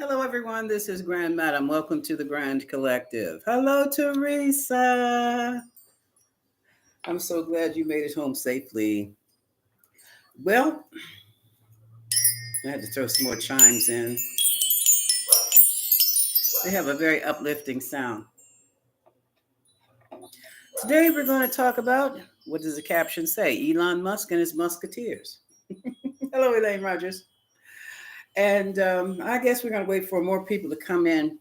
Hello, everyone. This is Grand Madam. Welcome to the Grand Collective. Hello, Teresa. I'm so glad you made it home safely. Well, I had to throw some more chimes in. They have a very uplifting sound. Today, we're going to talk about what does the caption say? Elon Musk and his musketeers. Hello, Elaine Rogers. And I guess we're going to wait for more people to come in.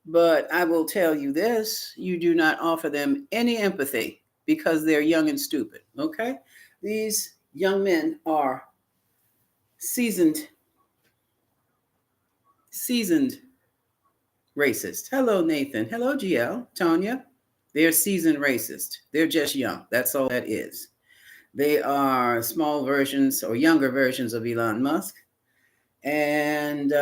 But I will tell you this, you do not offer them any empathy because they're young and stupid, okay? These young men are seasoned racists. Hello, Nathan. Hello, GL. Tonya. They're seasoned racist. They're just young. That's all that is. They are small versions or younger versions of Elon Musk. And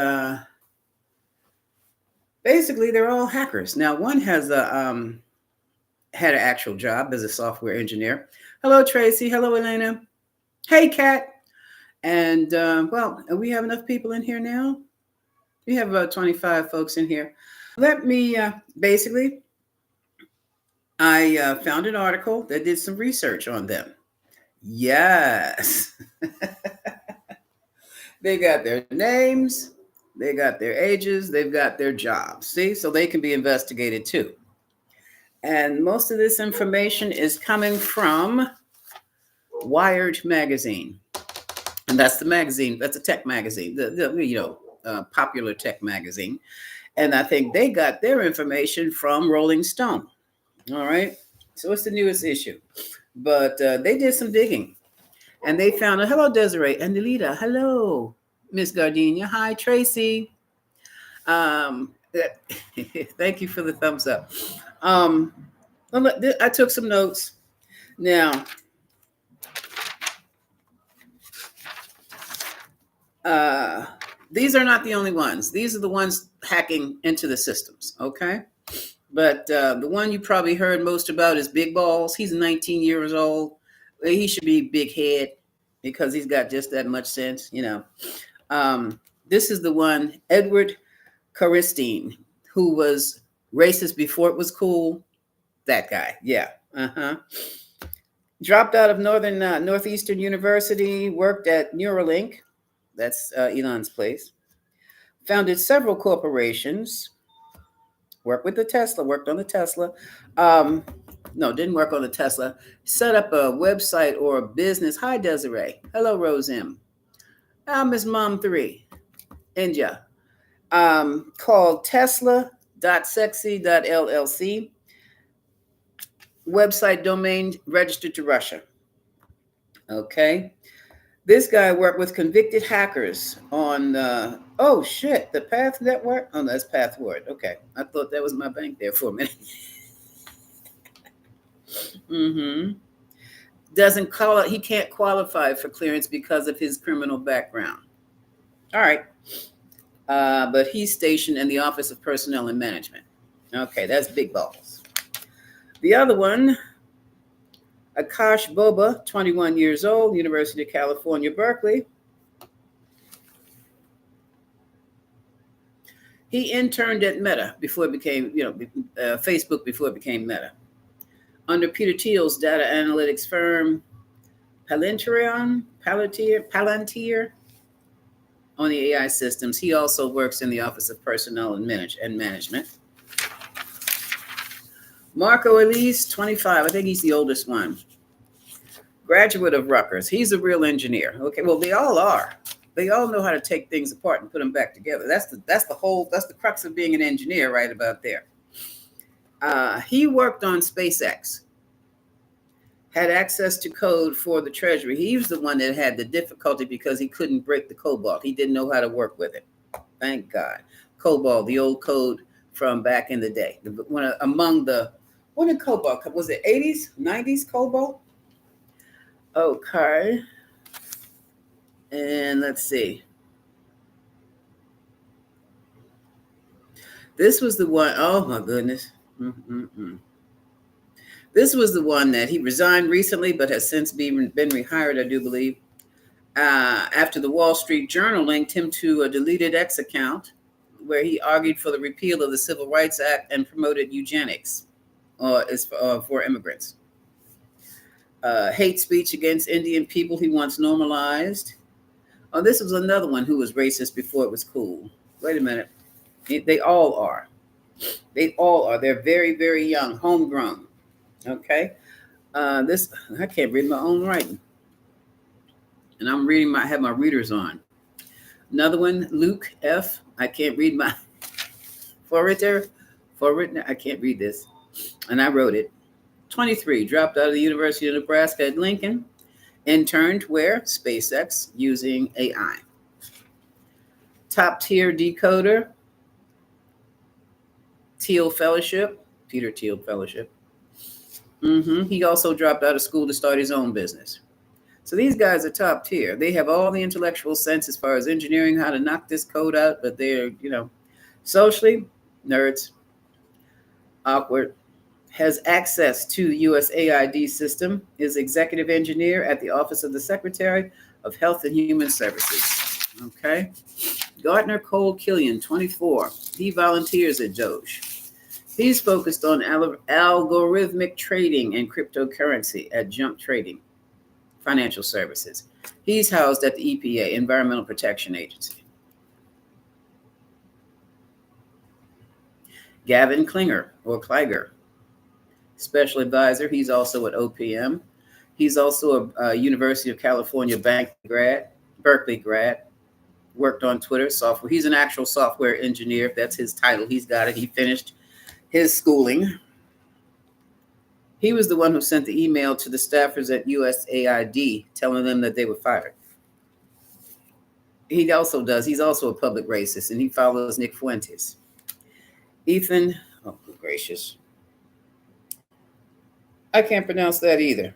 basically, they're all hackers. Now, one has had an actual job as a software engineer. Hello, Tracy. Hello, Elena. Hey, Kat. And, we have enough people in here now. We have about 25 folks in here. Let me, I found an article that did some research on them. Yes. They got their names, they got their ages, they've got their jobs. See, so they can be investigated too. And most of this information is coming from Wired magazine. And that's the magazine, that's a tech magazine, the popular tech magazine. And I think they got their information from Rolling Stone. All right. So it's the newest issue. But they did some digging. And they found hello, Desiree and Delita. Hello, Miss Gardenia. Hi, Tracy. Thank you for the thumbs up. I took some notes. Now, these are not the only ones. These are the ones hacking into the systems, okay? But the one you probably heard most about is Big Balls. He's 19 years old. He should be big head because he's got just that much sense, This is the one, Edward Karistine, who was racist before it was cool. That guy, yeah. Dropped out of Northeastern University, worked at Neuralink. That's Elon's place. Founded several corporations. Worked on the Tesla. No, didn't work on the Tesla. Set up a website or a business. Hi, Desiree. Hello, Rose M. I'm Miss Mom 3. India. Called Tesla.sexy.llc. Website domain registered to Russia. Okay. This guy worked with convicted hackers on, the Path Network. Oh, that's Pathword. Okay. I thought that was my bank there for a minute. He can't qualify for clearance because of his criminal background. All right. But he's stationed in the Office of Personnel and Management. Okay, that's Big Balls. The other one, Akash Boba, 21 years old, University of California, Berkeley. He interned at Meta before it became, Facebook before it became Meta. Under Peter Thiel's data analytics firm, Palantir on the AI systems. He also works in the Office of Personnel and Management. Marco Elise, 25. I think he's the oldest one. Graduate of Rutgers. He's a real engineer. Okay, well, they all are. They all know how to take things apart and put them back together. That's the crux of being an engineer right about there. He worked on SpaceX. Had access to code for the Treasury. He was the one that had the difficulty because he couldn't break the COBOL. He didn't know how to work with it. Thank God. COBOL, the old code from back in the day. When did COBOL, was it 80s, 90s COBOL? Okay. And let's see. This was the one, oh my goodness. This was the one that he resigned recently, but has since been rehired, I do believe, after the Wall Street Journal linked him to a deleted X account where he argued for the repeal of the Civil Rights Act and promoted eugenics for immigrants. Hate speech against Indian people he once normalized. Oh, this was another one who was racist before it was cool. Wait a minute. They all are. They all are. They're very, very young, homegrown. Okay. This I can't read my own writing, and I'm reading. I have my readers on. Another one, Luke F. I can't read my forritter. I can't read this, and I wrote it. 23, dropped out of the University of Nebraska at Lincoln, interned where? SpaceX using AI. Top tier decoder, Thiel Fellowship, Peter Thiel Fellowship. He also dropped out of school to start his own business. So these guys are top tier. They have all the intellectual sense as far as engineering, how to knock this code out, but they're, socially, nerds, awkward. Has access to the USAID system, is executive engineer at the Office of the Secretary of Health and Human Services. Okay. Gardner Cole Killian, 24. He volunteers at Doge. He's focused on algorithmic trading and cryptocurrency at Jump Trading Financial Services. He's housed at the EPA, Environmental Protection Agency. Gavin Klinger, or Kliger, special advisor. He's also at OPM. He's also a University of California Berkeley grad. Worked on Twitter software. He's an actual software engineer. That's his title. He's got it. He finished his schooling. He was the one who sent the email to the staffers at USAID telling them that they were fired. He's also a public racist, and he follows Nick Fuentes. Ethan, oh gracious. I can't pronounce that either.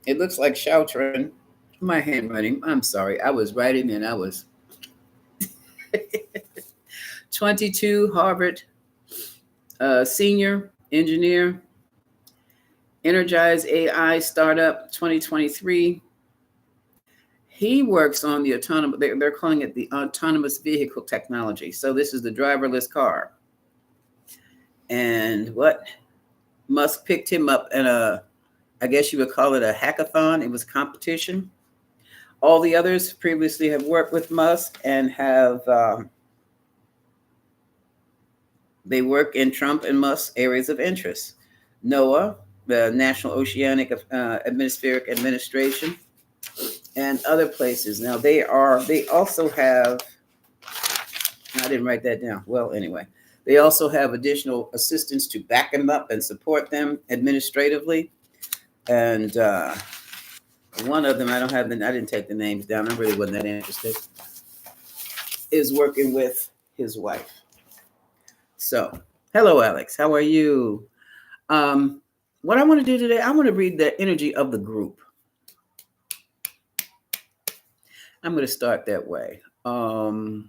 It looks like Shoutrin. My handwriting, I'm sorry. I was writing and I was 22, Harvard, senior engineer, Energize AI startup 2023. He works on the autonomous, they're calling it the autonomous vehicle technology. So this is the driverless car. And what? Musk picked him up in I guess you would call it a hackathon. It was competition. All the others previously have worked with Musk and have, they work in Trump and Musk's areas of interest. NOAA, the National Oceanic Atmospheric Administration, and other places. Now they also have, I didn't write that down. Well, anyway, they also have additional assistants to back them up and support them administratively. And one of them, I didn't take the names down. I really wasn't that interested, is working with his wife. So, hello, Alex. How are you? What I want to do today, I want to read the energy of the group. I'm going to start that way. And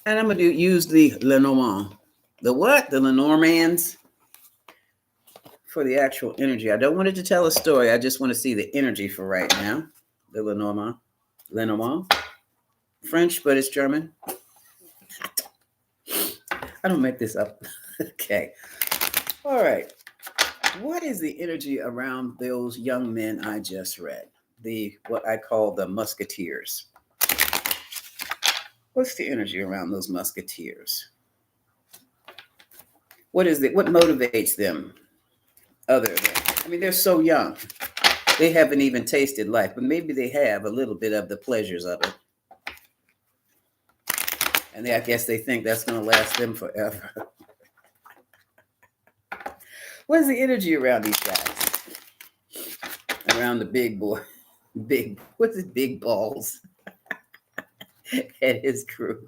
I'm going to use the Lenormand. The what? The Lenormands for the actual energy. I don't want it to tell a story. I just want to see the energy for right now. The Lenormand. Lenormand. French, but it's German. I don't make this up. Okay. All right. What is the energy around those young men I just read? What I call the musketeers. What's the energy around those musketeers? What motivates them? They're so young. They haven't even tasted life, but maybe they have a little bit of the pleasures of it. And I guess they think that's going to last them forever. What is the energy around these guys? Around the big boy. What's his big balls? And his crew.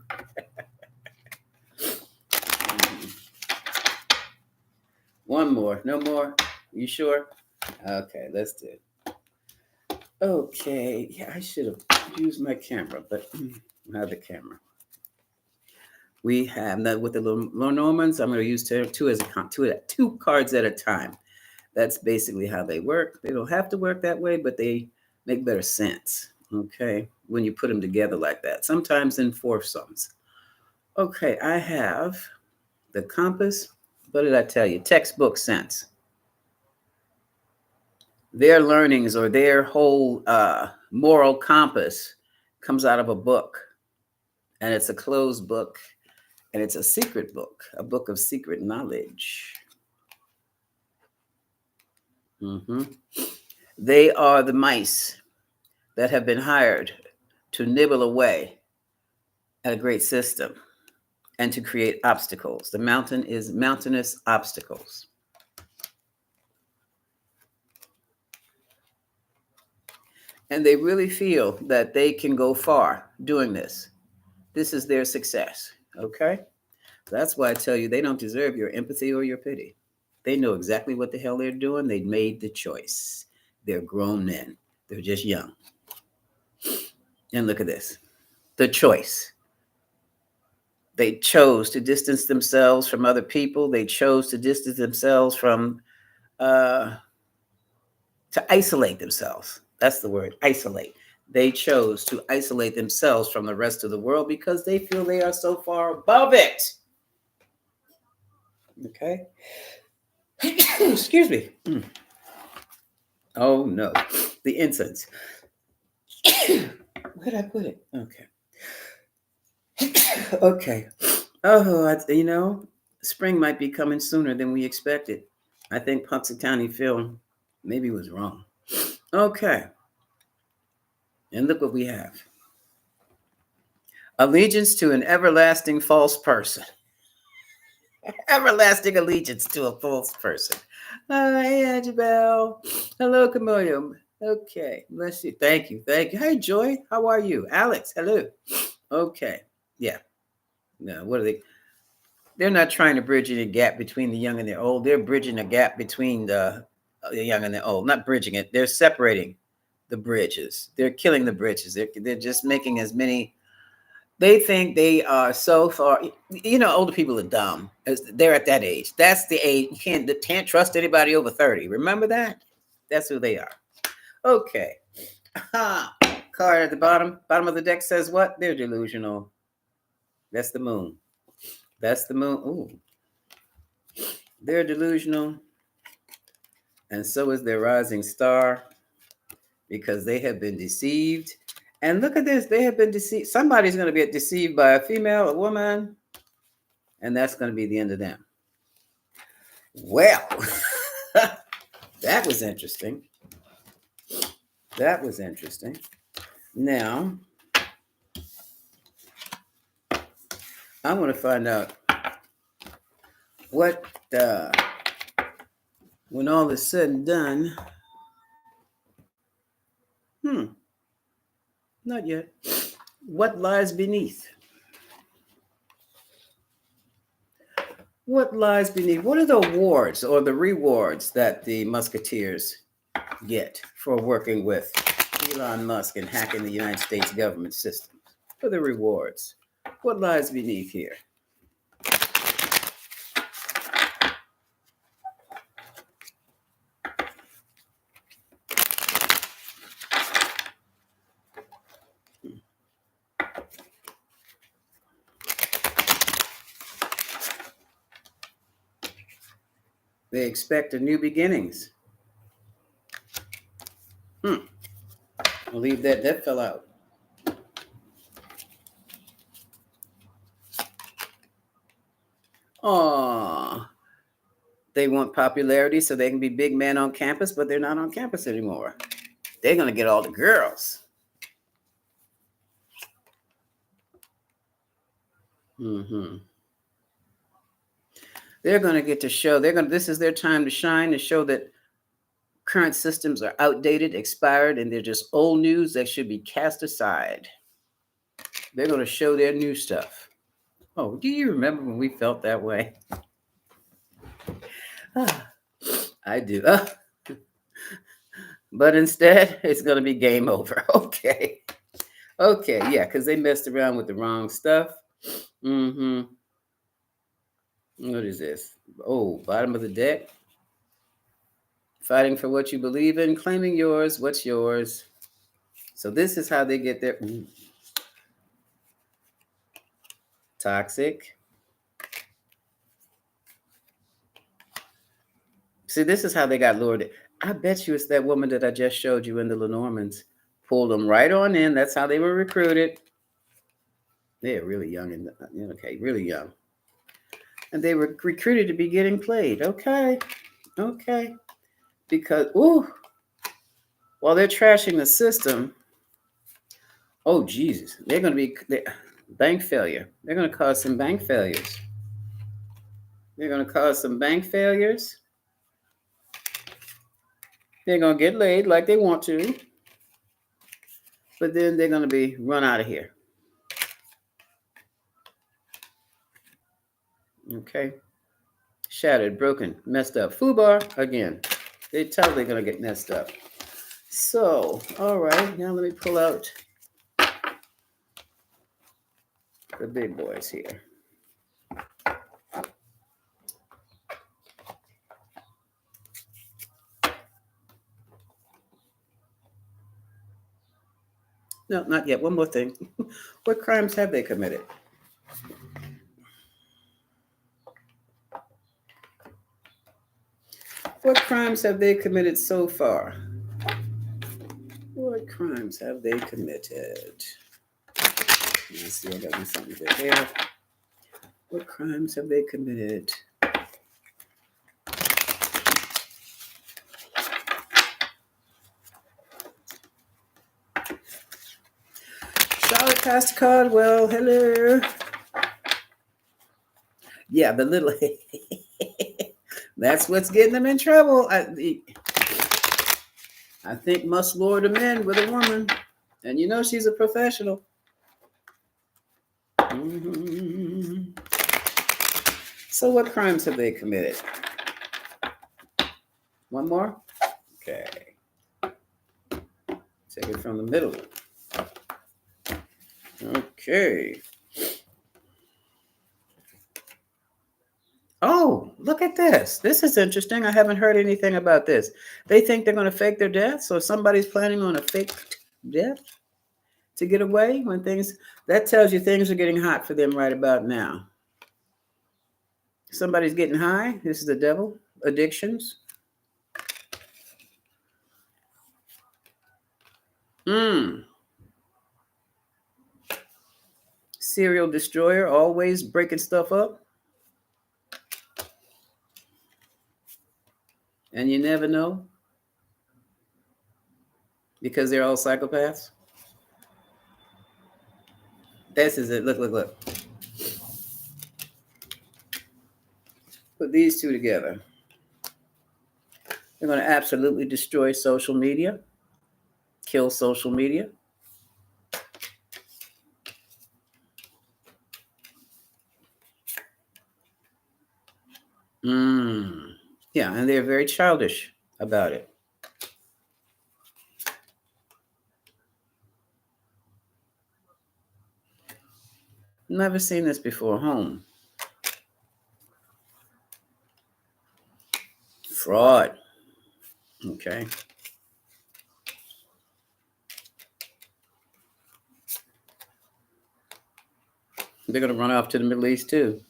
One more. No more? You sure? Okay, let's do it. Okay. Yeah, I should have used my camera, but I have the camera. We have that with the Lenormands. I'm going to use two cards at a time. That's basically how they work. They don't have to work that way, but they make better sense. Okay, when you put them together like that. Sometimes in foursomes. Okay, I have the compass. What did I tell you? Textbook sense. Their learnings or their whole moral compass comes out of a book, and it's a closed book, and it's a secret book, a book of secret knowledge. Hmm. They are the mice that have been hired to nibble away at a great system and to create obstacles. The mountain is mountainous obstacles. And they really feel that they can go far doing this. This is their success. Okay? That's why I tell you they don't deserve your empathy or your pity. They know exactly what the hell they're doing. They made the choice. They're grown men. They're just young. And look at this. The choice. They chose to distance themselves from other people. They chose to distance themselves from uh, to isolate themselves. That's the word, isolate. They chose to isolate themselves from the rest of the world because they feel they are so far above it. Okay. Excuse me. Oh no, the incense. Where did I put it? Okay. Okay. Oh, spring might be coming sooner than we expected. I think Punxsutawney Phil maybe was wrong. Okay. And look what we have. Allegiance to an everlasting false person. Everlasting allegiance to a false person. Hey, Angel. Hello, Camellia. Okay, let's see. Thank you. Thank you. Hey, Joy. How are you? Alex, hello. Okay. Yeah. No, what are they? They're not trying to bridge any gap between the young and the old. They're bridging a gap between the young and the old. Not bridging it. They're separating the bridges. They're killing the bridges. They're just making as many. They think they are so far. Older people are dumb. They're at that age. That's the age. You can't trust anybody over 30. Remember that? That's who they are. Okay. Card at the bottom of the deck says what? They're delusional. That's the moon. That's the moon. Ooh. They're delusional. And so is their rising star because they have been deceived. And look at this. They have been deceived. Somebody's going to get deceived by a female, a woman, and that's going to be the end of them. Well, that was interesting. That was interesting. Now, I want to find out what, when all is said and done, not yet. What lies beneath? What lies beneath? What are the awards or the rewards that the musketeers get for working with Elon Musk and hacking the United States government system? For the rewards. What lies beneath here? They expect a new beginnings. I'll leave that fell out. Aw. They want popularity so they can be big men on campus, but they're not on campus anymore. They're going to get all the girls. Mm-hmm. They're going to get to show. This is their time to shine, to show that current systems are outdated, expired, and they're just old news that should be cast aside. They're going to show their new stuff. Oh, do you remember when we felt that way? I do. But instead, it's going to be game over. Okay. Okay. Yeah, because they messed around with the wrong stuff. Mm-hmm. What is this? Oh, bottom of the deck. Fighting for what you believe in, claiming yours. What's yours? So this is how they get their. Toxic. See, this is how they got lured. I bet you it's that woman that I just showed you in the Lenormands. Pulled them right on in. That's how they were recruited. They're really young and okay, really young. And they were recruited to be getting played. Okay. Okay. Because while they're trashing the system, oh Jesus, they're gonna be bank failure. They're gonna cause some bank failures. They're gonna cause some bank failures. They're gonna get laid like they want to, but then they're gonna be run out of here. Okay. Shattered, broken, messed up. Fubar again. They're totally gonna get messed up. So, all right, now let me pull out the big boys here. No, not yet. One more thing. What crimes have they committed? What crimes have they committed so far? What crimes have they committed? Let's see, I got me something good there. What crimes have they committed? Charlotte passed card. Well, hello. Yeah, the little. That's what's getting them in trouble. I think must lure them in with a woman. And you know she's a professional. Mm-hmm. So what crimes have they committed? One more? Okay. Take it from the middle. Okay. Oh, look at this. This is interesting. I haven't heard anything about this. They think they're going to fake their death. So somebody's planning on a fake death to get away when things, that tells you things are getting hot for them right about now. Somebody's getting high. This is the devil. Addictions. Serial destroyer, always breaking stuff up. And you never know because they're all psychopaths. This is it. Look, look, look. Put these two together. They're going to absolutely destroy social media, kill social media. Yeah, and they're very childish about it. Never seen this before. Home. Fraud. Okay. They're going to run off to the Middle East too.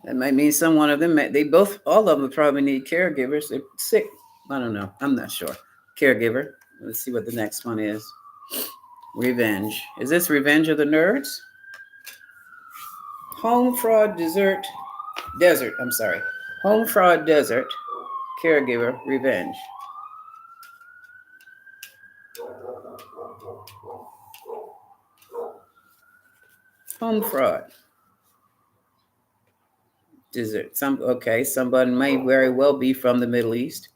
That might mean some one of them. All of them probably need caregivers. They're sick. I don't know. I'm not sure. Caregiver. Let's see what the next one is. Revenge. Is this Revenge of the Nerds? Home fraud desert. I'm sorry. Home fraud desert. Caregiver revenge. Home fraud. Desert. Somebody may very well be from the Middle East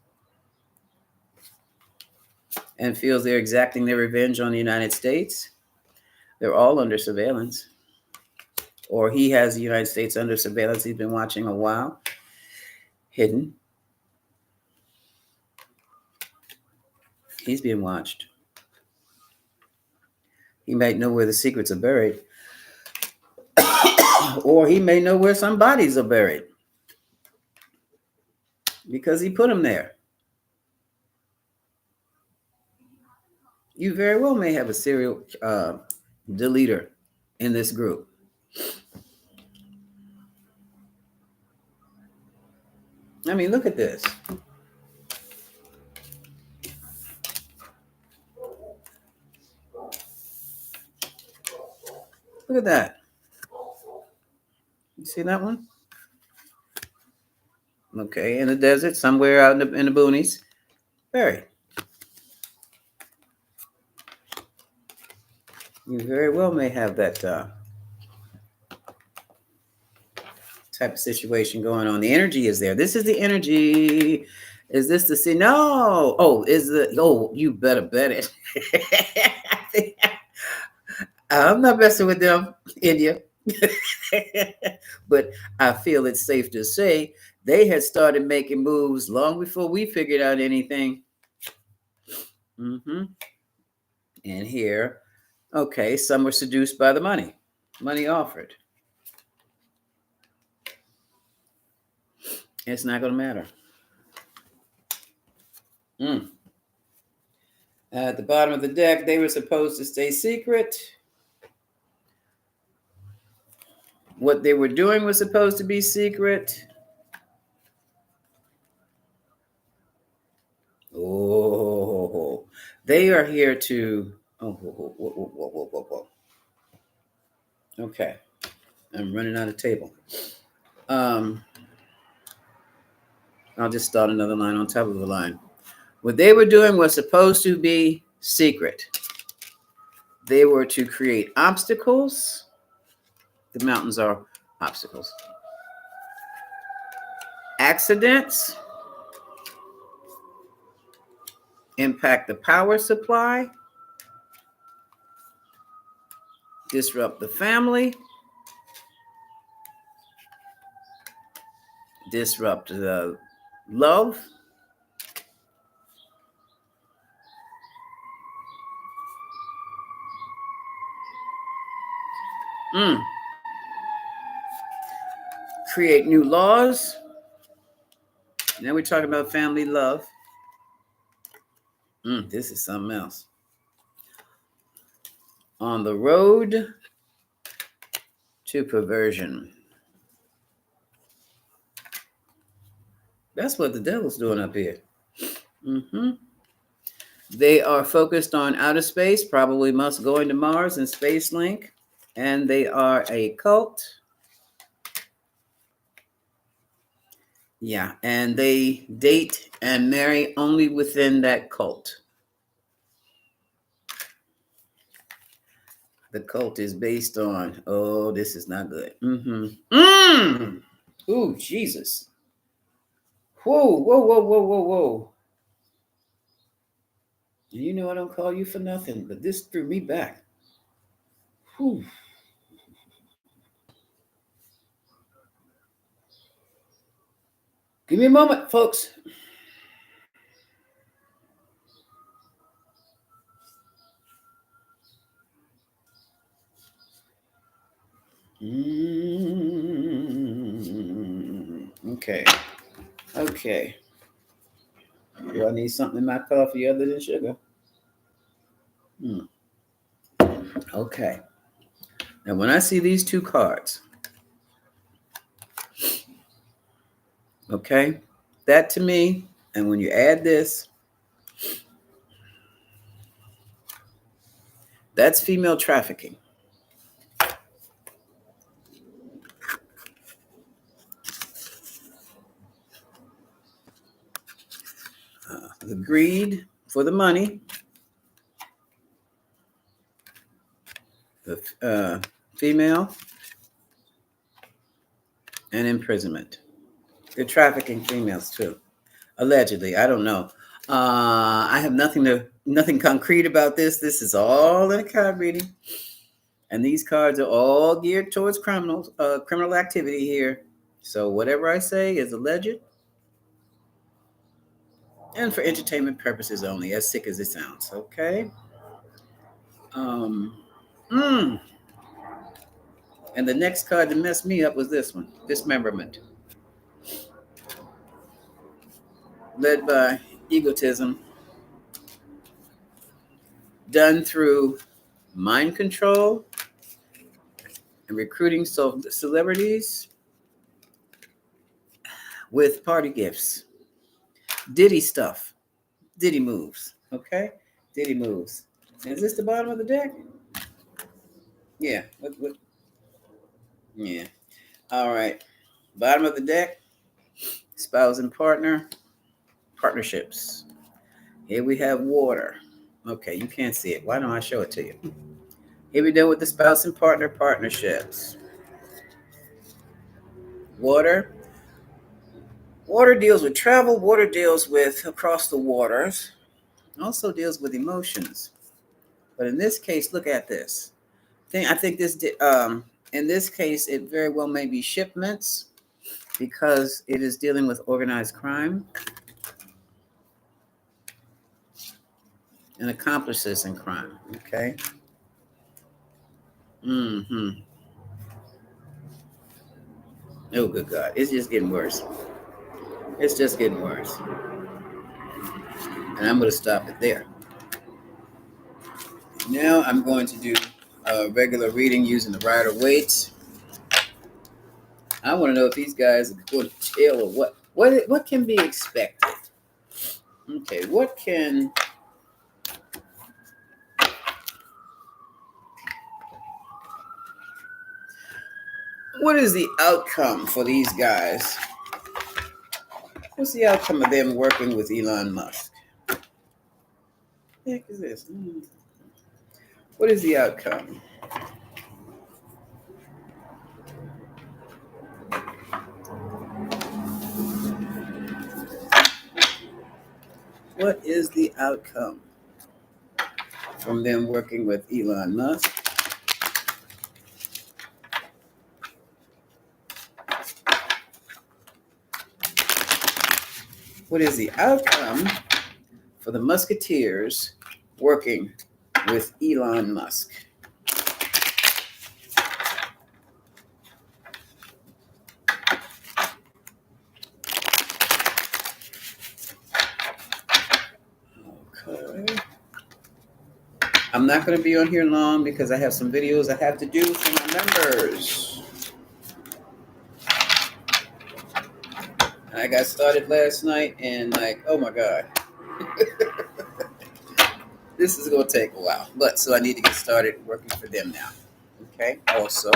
and feels they're exacting their revenge on the United States. They're all under surveillance. Or he has the United States under surveillance. He's been watching a while. Hidden. He's being watched. He might know where the secrets are buried. Or he may know where some bodies are buried. Because he put them there. You very well may have a serial deleter in this group. I mean, look at this. Look at that. You see that one? Okay, in the desert, somewhere out in the boonies. Buried. You very well may have that type of situation going on. The energy is there. This is the energy. Is this the scene? No. Oh, is the you better bet it. I'm not messing with them, India. But I feel it's safe to say they had started making moves long before we figured out anything. Mm-hmm. And here, okay, some were seduced by the money offered. It's not going to matter. Mm. At the bottom of the deck, they were supposed to stay secret. What they were doing was supposed to be secret. Oh, they are here to. Oh, whoa, whoa, whoa, whoa, whoa, whoa, whoa. Okay, I'm running out of table. Um, I'll just start another line on top of the line. What they were doing was supposed to be secret. They were to create obstacles. The mountains are obstacles. Accidents. Impact the power supply. Disrupt the family. Disrupt the love. Mm. Create new laws. Now we're talking about family love. This is something else. On the road to perversion. That's what the devil's doing up here. Mm-hmm. They are focused on outer space, probably must go into Mars and Space Link. And they are a cult. Yeah, and they date and marry only within that cult. The cult is based on, oh, this is not good. Ooh, Jesus. Whoa, whoa, whoa, whoa, whoa, whoa. You know I don't call you for nothing, but this threw me back. Whew. Give me a moment, folks. Okay. Okay. Do I need something in my coffee other than sugar? Okay. Now, when I see these two cards, okay, that to me, and when you add this, that's female trafficking. The greed for the money, the female, and imprisonment. They're trafficking females too, allegedly. I don't know. I have nothing concrete about this. This is all in a card reading, and these cards are all geared towards criminal activity here. So whatever I say is alleged and for entertainment purposes only, as sick as it sounds. Okay. Um. Mm. And the next card that messed me up was this one, dismemberment, led by egotism. done through mind control and recruiting celebrities with party gifts. Diddy stuff. Diddy moves. Okay? Diddy moves. Is this the bottom of the deck? Yeah. What? Yeah. All right. Bottom of the deck, spouse and partner, partnerships. Here we have water. Okay, you can't see it. Why don't I show it to you? Here we deal with the spouse and partner partnerships. Water. Water deals with travel. Water deals with across the waters. Also deals with emotions. But in this case, look at this. I think this. In this case, it very well may be shipments because it is dealing with organized crime and accomplices in crime. Okay. Mm-hmm. Oh, good God. It's just getting worse. It's just getting worse. And I'm going to stop it there. Now I'm going to do a regular reading using the rider weights. I want to know if these guys are going to jail or what. What can be expected? Okay, what is the outcome for these guys? What's the outcome of them working with Elon Musk? What the heck is this? What is the outcome? What is the outcome from them working with Elon Musk? What is the outcome for the musketeers working with Elon Musk? Okay. I'm not going to be on here long because I have some videos I have to do for my members. I got started last night and oh my God. This is going to take a while. But so I need to get started working for them now. Okay. Also,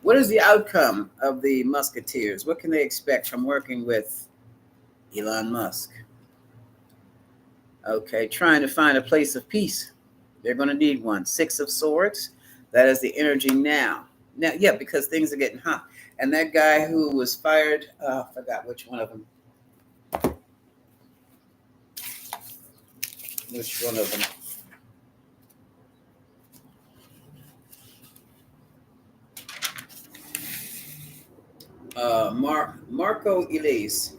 what is the outcome of the musketeers? What can they expect from working with Elon Musk? Okay. Trying to find a place of peace. They're going to need one. 6 of Swords. That is the energy now. Now, yeah, because things are getting hot. And that guy who was fired, I forgot which one of them. Which one of them? Marco Ellis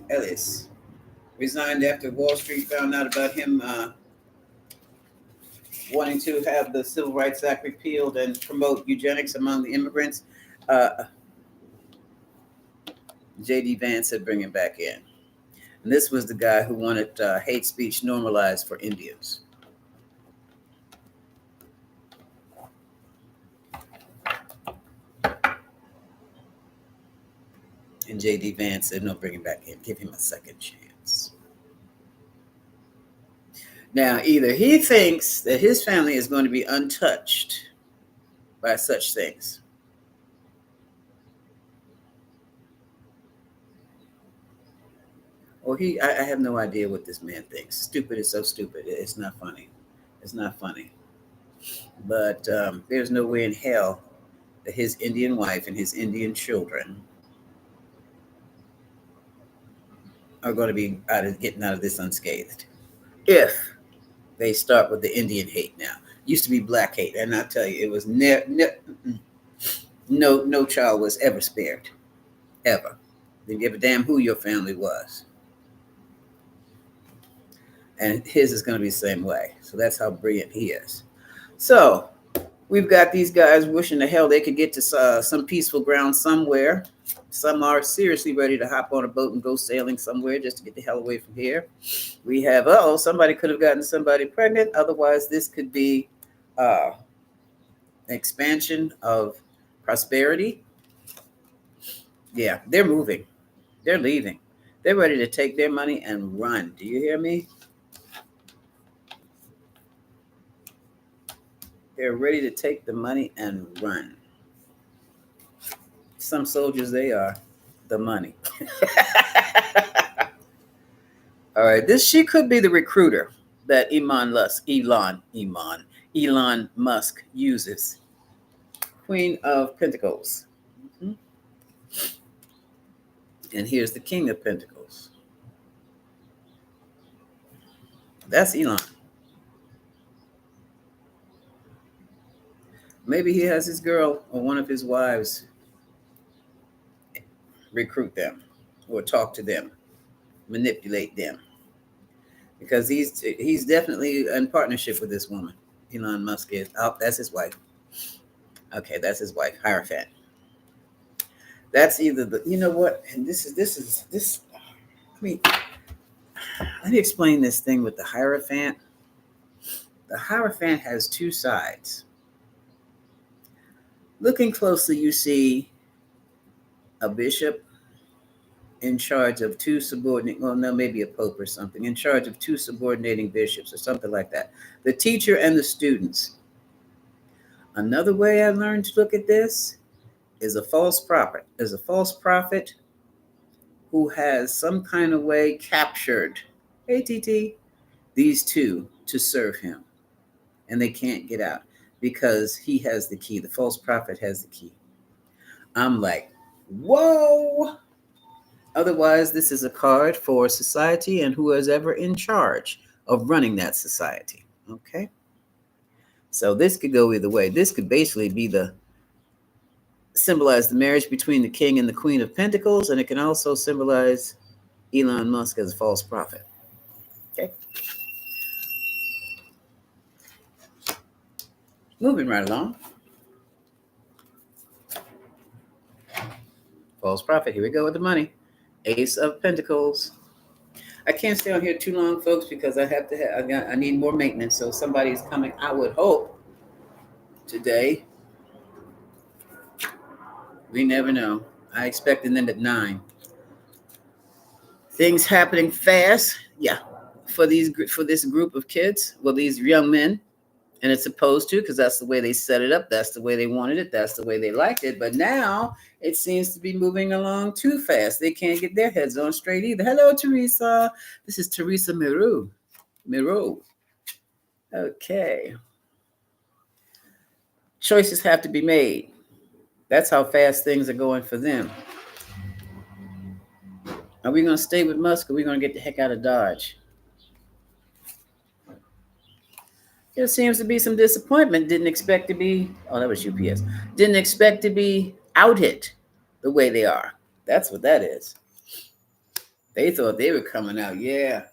resigned after Wall Street found out about him wanting to have the Civil Rights Act repealed and promote eugenics among the immigrants. J.D. Vance said bring him back in. And this was the guy who wanted hate speech normalized for Indians. And J.D. Vance said, no, bring him back in. Give him a second chance. Now, either he thinks that his family is going to be untouched by such things, or I have no idea what this man thinks. Stupid is so stupid. It's not funny. It's not funny. But there's no way in hell that his Indian wife and his Indian children are going to be getting out of this unscathed. If they start with the Indian hate now. Used to be black hate, and I tell you, it was no child was ever spared, ever. Didn't give a damn who your family was. And his is going to be the same way. So that's how brilliant he is. So we've got these guys wishing the hell they could get to some peaceful ground somewhere. Some are seriously ready to hop on a boat and go sailing somewhere just to get the hell away from here. We have, oh, somebody could have gotten somebody pregnant. Otherwise, this could be uh, expansion of prosperity. Yeah, they're moving. They're leaving. They're ready to take their money and run. Do you hear me? They're ready to take the money and run. Some soldiers, they are the money. All right, this she could be the recruiter that Elon Musk uses. Queen of Pentacles. Mhm. And here's the King of Pentacles. That's Elon. Maybe he has his girl or one of his wives recruit them or talk to them, manipulate them. Because he's definitely in partnership with this woman. Elon Musk is. Oh, that's his wife. Okay, that's his wife, Hierophant. That's either the, you know what, and this. I mean, let me explain this thing with the Hierophant. The Hierophant has two sides. Looking closely, you see a bishop in charge of two subordinate, well, no, maybe a pope or something, in charge of two subordinating bishops or something like that. The teacher and the students. Another way I learned to look at this is a false prophet. Is a false prophet who has some kind of way captured, ATT, these two to serve him. And they can't get out because he has the key. The false prophet has the key. I'm like, whoa. Otherwise, this is a card for society and who is ever in charge of running that society. Okay. So this could go either way. This could basically be the symbolize the marriage between the king and the queen of pentacles, and it can also symbolize Elon Musk as a false prophet. Okay. Moving right along. False prophet. Here we go with the money. Ace of Pentacles. I can't stay on here too long, folks, because I have to I need more maintenance. So somebody's coming, I would hope, today. We never know. I expected them at 9. Things happening fast. Yeah. For this group of kids, well, these young men, and it's supposed to, because that's the way they set it up. That's the way they wanted it. That's the way they liked it. But now it seems to be moving along too fast. They can't get their heads on straight either. Hello, Teresa. This is Teresa Miro. Okay. Choices have to be made. That's how fast things are going for them. Are we going to stay with Musk or are we going to get the heck out of Dodge? There seems to be some disappointment. Didn't expect to be, oh, that was UPS. Didn't expect to be outed the way they are. That's what that is. They thought they were coming out. Yeah,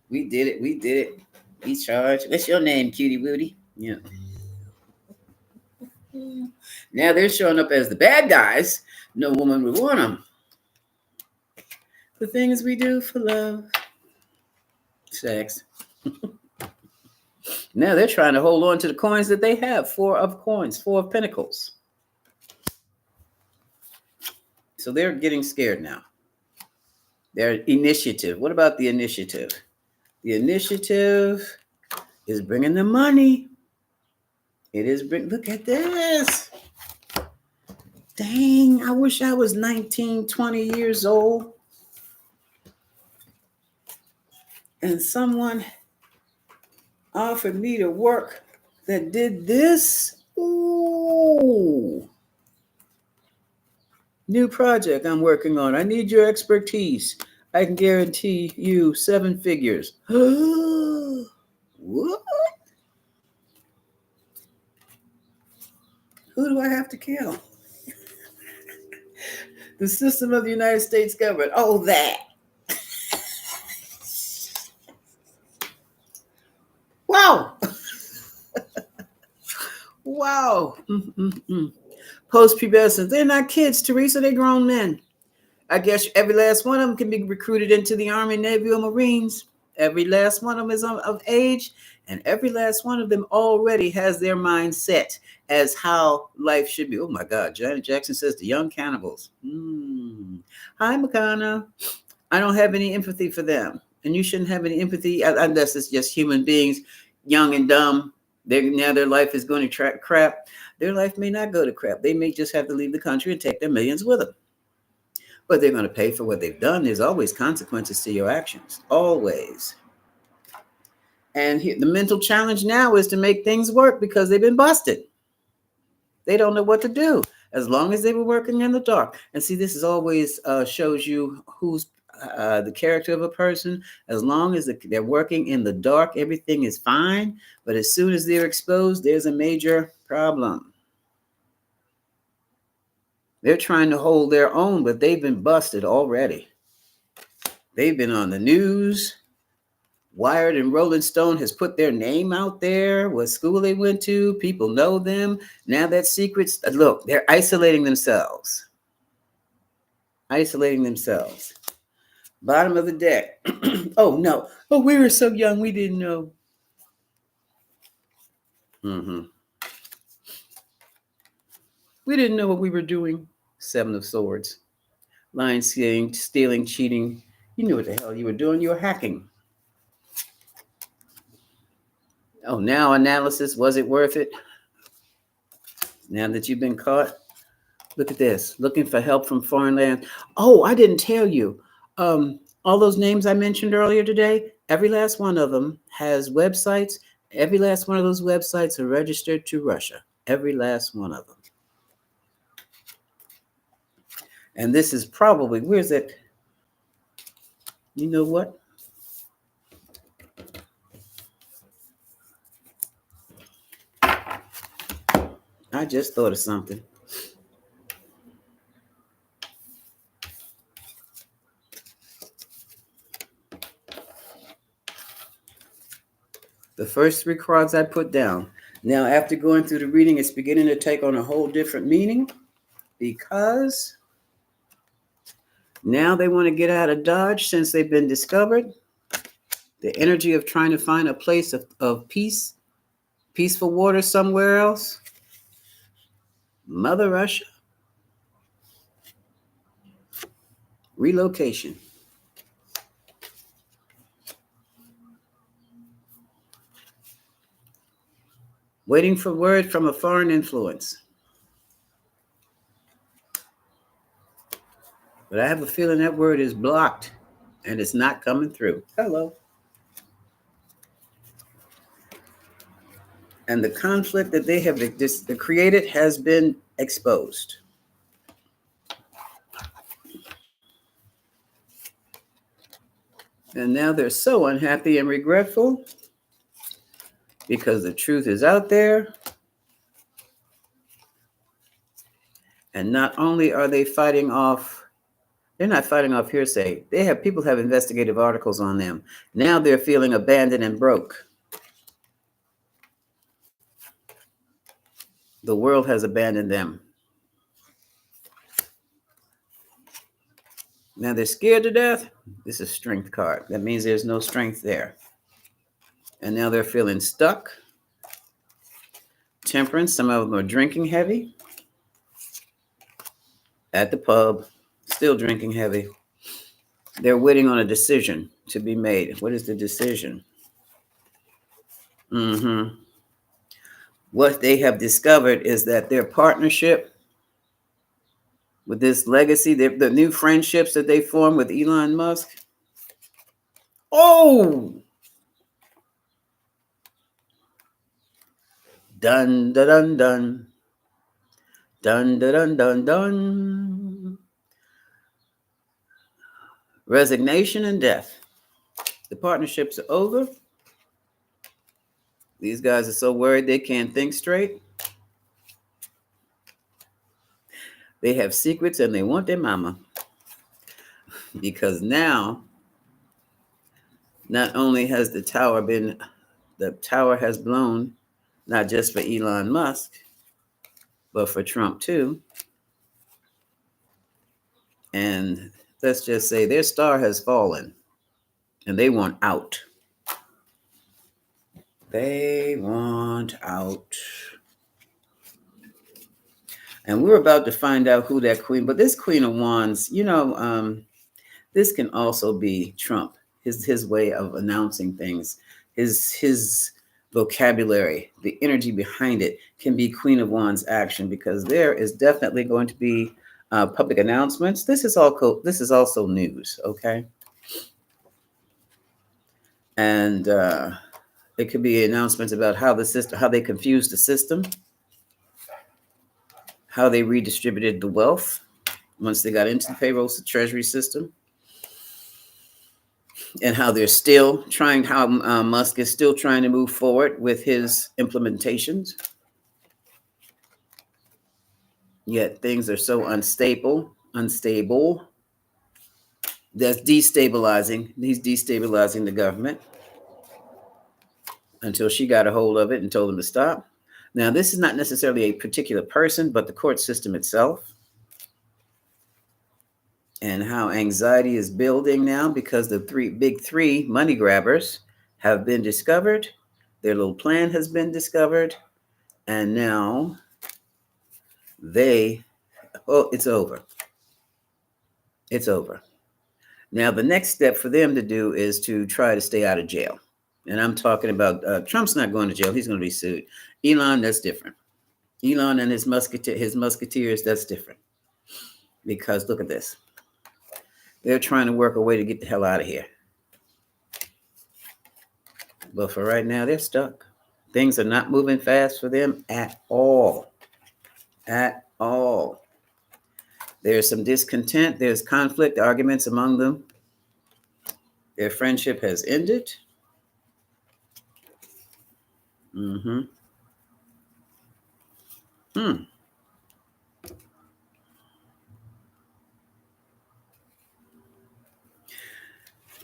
we did it. We did it. We charged. What's your name, Cutie Woody? Yeah. Now they're showing up as the bad guys. No woman would want them. The things we do for love. Sex. Now they're trying to hold on to the coins that they have. 4 of coins, 4 of pentacles. So they're getting scared now. Their initiative. What about the initiative? The initiative is bringing the money. It is look at this. Dang, I wish I was 19, 20 years old. And someone offered me to work that did this. Ooh. New project I'm working on. I need your expertise. I can guarantee you 7 figures. What? Who do I have to kill? The system of the United States government. Oh, that. Wow. Wow. Post-pubescent, they're not kids, Teresa, they're grown men. I guess every last one of them can be recruited into the Army, Navy, or Marines. Every last one of them is of age, and every last one of them already has their mind set as how life should be. Oh my God, Janet Jackson says the young cannibals. Hi, Makana. I don't have any empathy for them, and you shouldn't have any empathy unless it's just human beings, young and dumb. Now their life is going to track crap. Their life may not go to crap. They may just have to leave the country and take their millions with them. But they're going to pay for what they've done. There's always consequences to your actions, always. And the mental challenge now is to make things work because they've been busted. They don't know what to do as long as they were working in the dark. And see, this is always shows you who's the character of a person. As long as they're working in the dark, everything is fine. But as soon as they're exposed, there's a major problem. They're trying to hold their own, but they've been busted already. They've been on the news. Wired and Rolling Stone has put their name out there, what school they went to. People know them. Now that secrets, look, they're isolating themselves. Isolating themselves. Bottom of the deck. Oh, no. Oh, we were so young, we didn't know. We didn't know what we were doing. Seven of Swords. Lying, stealing, cheating. You knew what the hell you were doing. You were hacking. Oh, now analysis. Was it worth it? Now that you've been caught? Look at this. Looking for help from foreign lands. Oh, I didn't tell you. All those names I mentioned earlier today, every last one of them has websites. Every last one of those websites are registered to Russia. Every last one of them. And this is probably, where's it? You know what? I just thought of something. The first three cards I put down. Now, after going through the reading, it's beginning to take on a whole different meaning because now they want to get out of Dodge since they've been discovered. The energy of trying to find a place of peace, peaceful water somewhere else. Mother Russia. Relocation. Waiting for word from a foreign influence. But I have a feeling that word is blocked and it's not coming through. Hello. And the conflict that they have created has been exposed. And now they're so unhappy and regretful because the truth is out there. And not only are they fighting off, they're not fighting off hearsay. People have investigative articles on them. Now they're feeling abandoned and broke. The world has abandoned them. Now they're scared to death. This is strength card. That means there's no strength there. And now they're feeling stuck. Temperance. Some of them are drinking heavy. At the pub. Still drinking heavy. They're waiting on a decision to be made. What is the decision? What they have discovered is that their partnership with this legacy, the new friendships that they form with Elon Musk. Oh! Dun, dun, dun, dun. Dun, dun, dun, dun, dun. Resignation and death. The partnerships are over. These guys are so worried they can't think straight. They have secrets and they want their mama. Because now, not only has the tower has blown, not just for Elon Musk, but for Trump too. And let's just say their star has fallen and they want out. They want out. And we're about to find out who that queen, but this Queen of Wands, this can also be Trump, his way of announcing things, his vocabulary, the energy behind it can be Queen of Wands action, because there is definitely going to be public announcements. This is also news, okay? And it could be announcements about how they confused the system, how they redistributed the wealth once they got into the payroll treasury system, and how they're still trying, how Musk is still trying to move forward with his implementations. Yet things are so unstable. That's destabilizing. He's destabilizing the government until she got a hold of it and told him to stop. Now, this is not necessarily a particular person, but the court system itself, and how anxiety is building now because the big three money grabbers have been discovered. Their little plan has been discovered. And now it's over. It's over. Now, the next step for them to do is to try to stay out of jail. And I'm talking about Trump's not going to jail. He's going to be sued. Elon, that's different. Elon and his musketeers, that's different. Because look at this. They're trying to work a way to get the hell out of here. But for right now, they're stuck. Things are not moving fast for them at all. At all. There's some discontent. There's conflict, arguments among them. Their friendship has ended. Mm-hmm.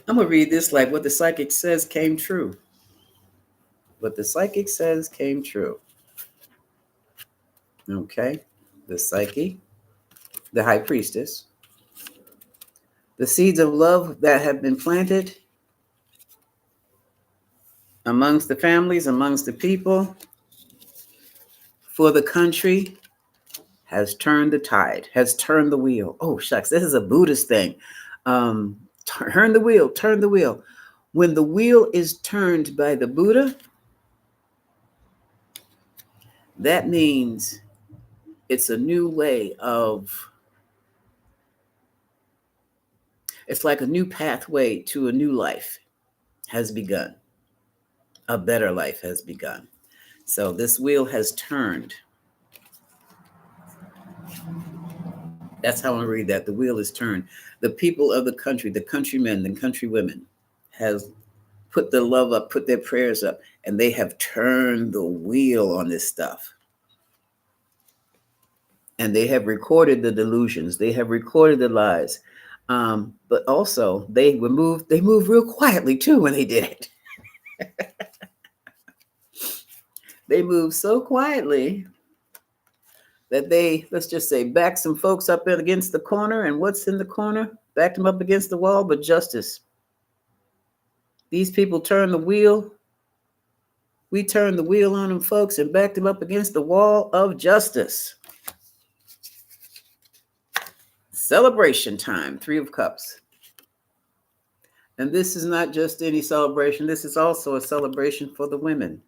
I'm going to read this like what the psychic says came true. What the psychic says came true. Okay. The psyche, the high priestess. The seeds of love that have been planted amongst the families, amongst the people, for the country, has turned the tide, has turned the wheel. Oh, shucks, this is a Buddhist thing. Turn the wheel, turn the wheel. When the wheel is turned by the Buddha, that means it's a new way of, it's like a new pathway to a new life has begun. A better life has begun. So this wheel has turned. That's how I read that. The wheel is turned. The people of the country, the countrymen, the countrywomen, has put their love up, put their prayers up, and they have turned the wheel on this stuff. And they have recorded the delusions. They have recorded the lies. But also they moved real quietly too when they did it. They moved so quietly that they, let's just say, backed some folks up against the corner. And what's in the corner? Backed them up against the wall, but justice. These people turned the wheel. We turned the wheel on them folks and backed them up against the wall of justice. Celebration time, 3 of Cups. And this is not just any celebration. This is also a celebration for the women.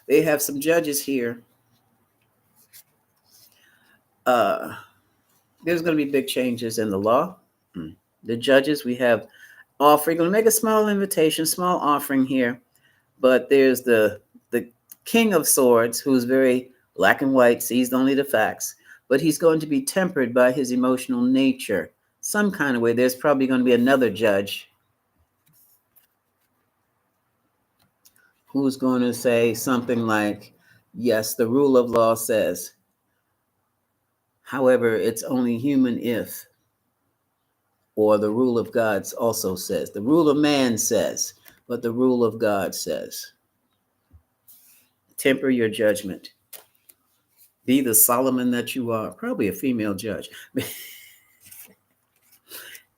They have some judges here. There's going to be big changes in the law. The judges, we have offering. Going to make a small invitation, small offering here. But there's the King of Swords, who's very black and white, sees only the facts. But he's going to be tempered by his emotional nature. Some kind of way. There's probably going to be another judge who's going to say something like, yes, the rule of law says. However, it's only human if. Or the rule of God also says. The rule of man says, but the rule of God says. Temper your judgment. Be the Solomon that you are. Probably a female judge.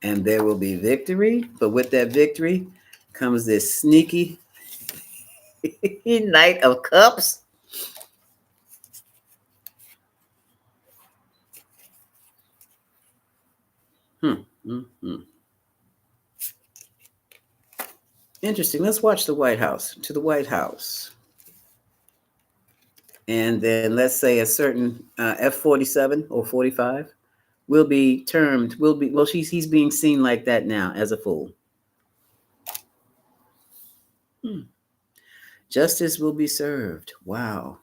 And there will be victory. But with that victory comes this sneaky Knight of Cups. Hmm. Interesting. Let's watch the White House. To the White House. And then let's say a certain F-47 or 45 will be termed, he's being seen like that now as a fool. Justice will be served. Wow.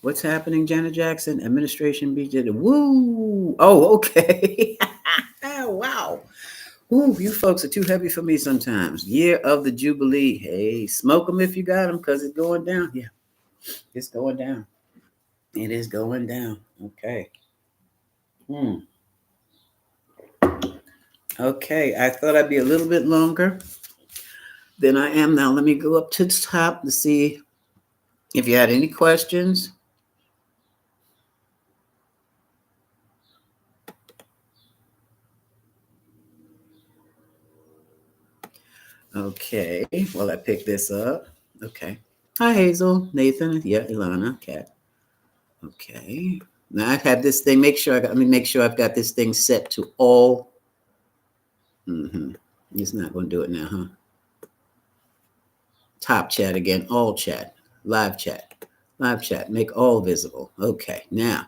What's happening, Janet Jackson? Administration BJ. Woo! Oh, okay. Wow. Ooh, you folks are too heavy for me sometimes. Year of the Jubilee. Hey, smoke them if you got them because it's going down. Yeah, it's going down. It is going down. Okay. Okay, I thought I'd be a little bit longer than I am now. Let me go up to the top to see if you had any questions. Okay, well, I picked this up. Okay. Hi, Hazel, Nathan, yeah, Ilana, Kat. Okay. Now I have this thing. Let me make sure I've got this thing set to all. It's not going to do it now, huh? Top chat again, all chat, live chat, make all visible. Okay, now.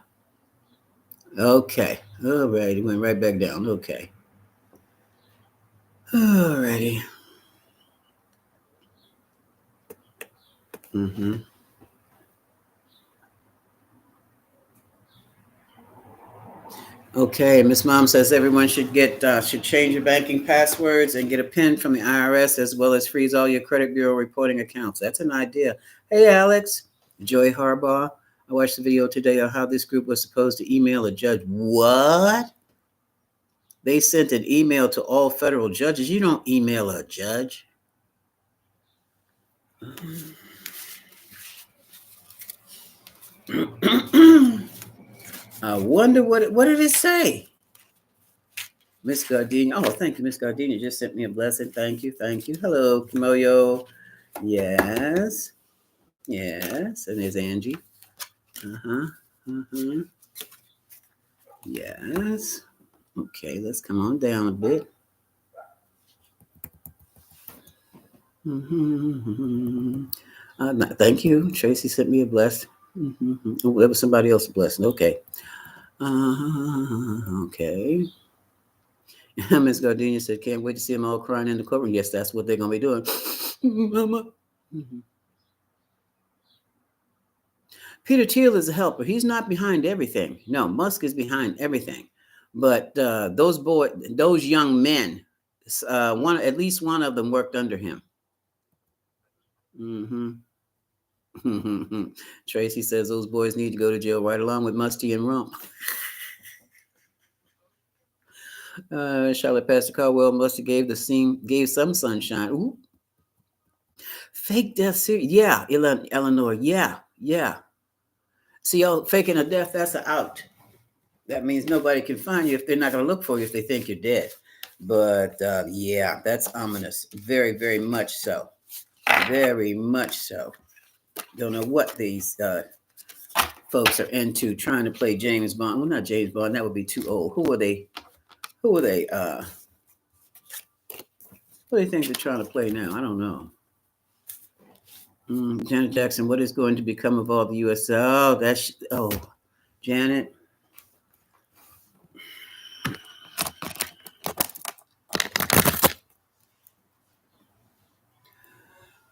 Okay, all right, it went right back down. Okay. All righty. Okay, Miss Mom says everyone should change your banking passwords and get a PIN from the IRS, as well as freeze all your credit bureau reporting accounts. That's an idea. Hey, Alex, Joy Harbaugh. I watched the video today on how this group was supposed to email a judge. What? They sent an email to all federal judges. You don't email a judge. I wonder what did it say? Miss Gardenia. Oh, thank you, Miss Gardenia. Just sent me a blessing. Thank you. Thank you. Hello, Kimoyo. Yes. Yes. And there's Angie. Uh-huh. Uh-huh. Yes. Okay, let's come on down a bit. Thank you. Tracy sent me a blessing. Oh, that was somebody else's blessing. Okay. Okay. Miss Gardenia said, can't wait to see them all crying in the courtroom. Yes, that's what they're going to be doing. Mama. Peter Thiel is a helper. He's not behind everything. No, Musk is behind everything. But those young men, at least one of them worked under him. Tracy says those boys need to go to jail right along with Musty and Rump. Charlotte Pastor Caldwell must have gave some sunshine. Ooh. Fake death series. Yeah, Eleanor. Yeah. See, y'all faking a death, that's an out. That means nobody can find you if they're not going to look for you if they think you're dead. But yeah, that's ominous. Very, very much so. Very much so. Don't know what these folks are into trying to play James Bond. Well, not James Bond. That would be too old. Who are they? Who do they think they're trying to play now? I don't know. Janet Jackson, what is going to become of all the U.S.? Janet.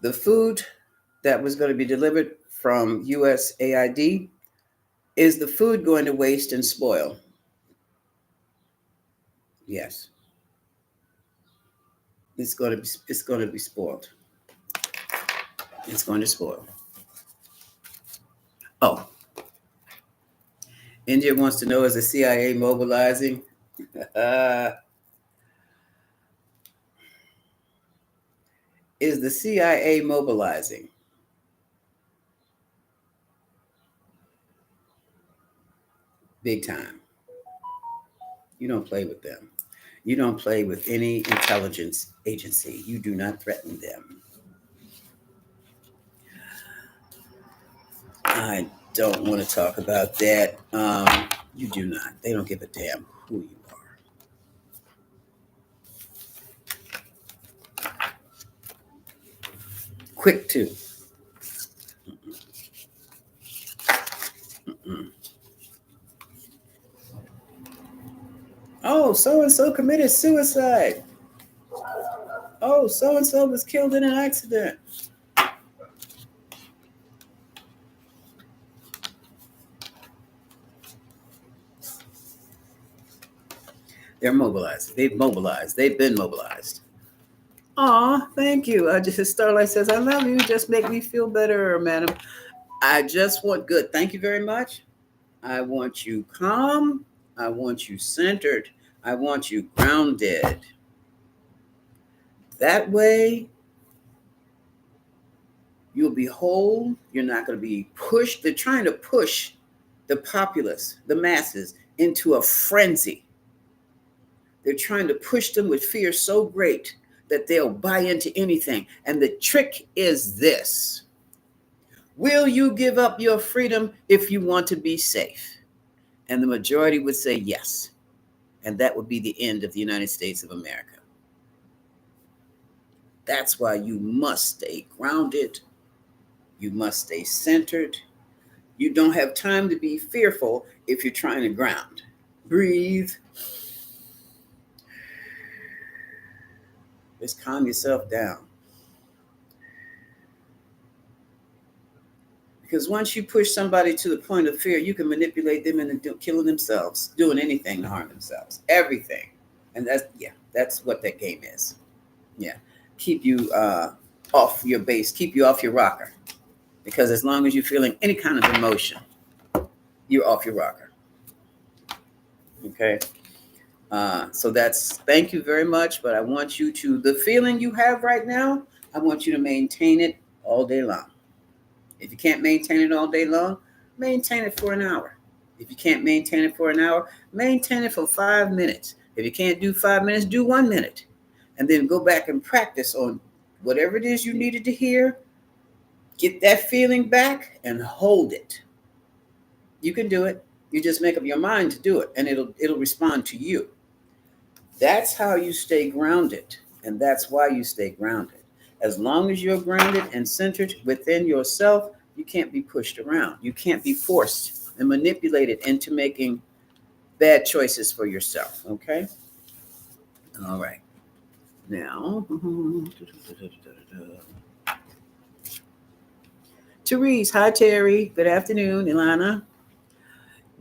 The food that was going to be delivered from USAID, is the food going to waste and spoil? Yes. It's going to be spoiled. It's going to spoil. Oh. India wants to know, is the CIA mobilizing? Is the CIA mobilizing? big time. You don't play with them. You don't play with any intelligence agency. You do not threaten them. I don't want to talk about that. You do not. They don't give a damn who you are. Quick too. Mm. Oh, so and so committed suicide. Oh, so and so was killed in an accident. They're mobilized. They've mobilized. They've been mobilized. Aw, thank you. Starlight says, I love you. Just make me feel better, madam. I just want good. Thank you very much. I want you calm. I want you centered. I want you grounded. That way, you'll be whole. You're not going to be pushed. They're trying to push the populace, the masses, into a frenzy. They're trying to push them with fear so great that they'll buy into anything. And the trick is this: will you give up your freedom if you want to be safe? And the majority would say yes. And that would be the end of the United States of America. That's why you must stay grounded. You must stay centered. You don't have time to be fearful if you're trying to ground. Breathe. Just calm yourself down. Because once you push somebody to the point of fear, you can manipulate them into killing themselves, doing anything to harm themselves, everything. And that's what that game is. Yeah, keep you off your base, keep you off your rocker. Because as long as you're feeling any kind of emotion, you're off your rocker. Okay. So thank you very much. But I want you the feeling you have right now, I want you to maintain it all day long. If you can't maintain it all day long, maintain it for an hour. If you can't maintain it for an hour, maintain it for 5 minutes. If you can't do 5 minutes, do 1 minute. And then go back and practice on whatever it is you needed to hear. Get that feeling back and hold it. You can do it. You just make up your mind to do it, and it'll respond to you. That's how you stay grounded, and that's why you stay grounded. As long as you're grounded and centered within yourself, you can't be pushed around. You can't be forced and manipulated into making bad choices for yourself. Okay? All right. Now, Therese. Hi, Terry. Good afternoon, Ilana.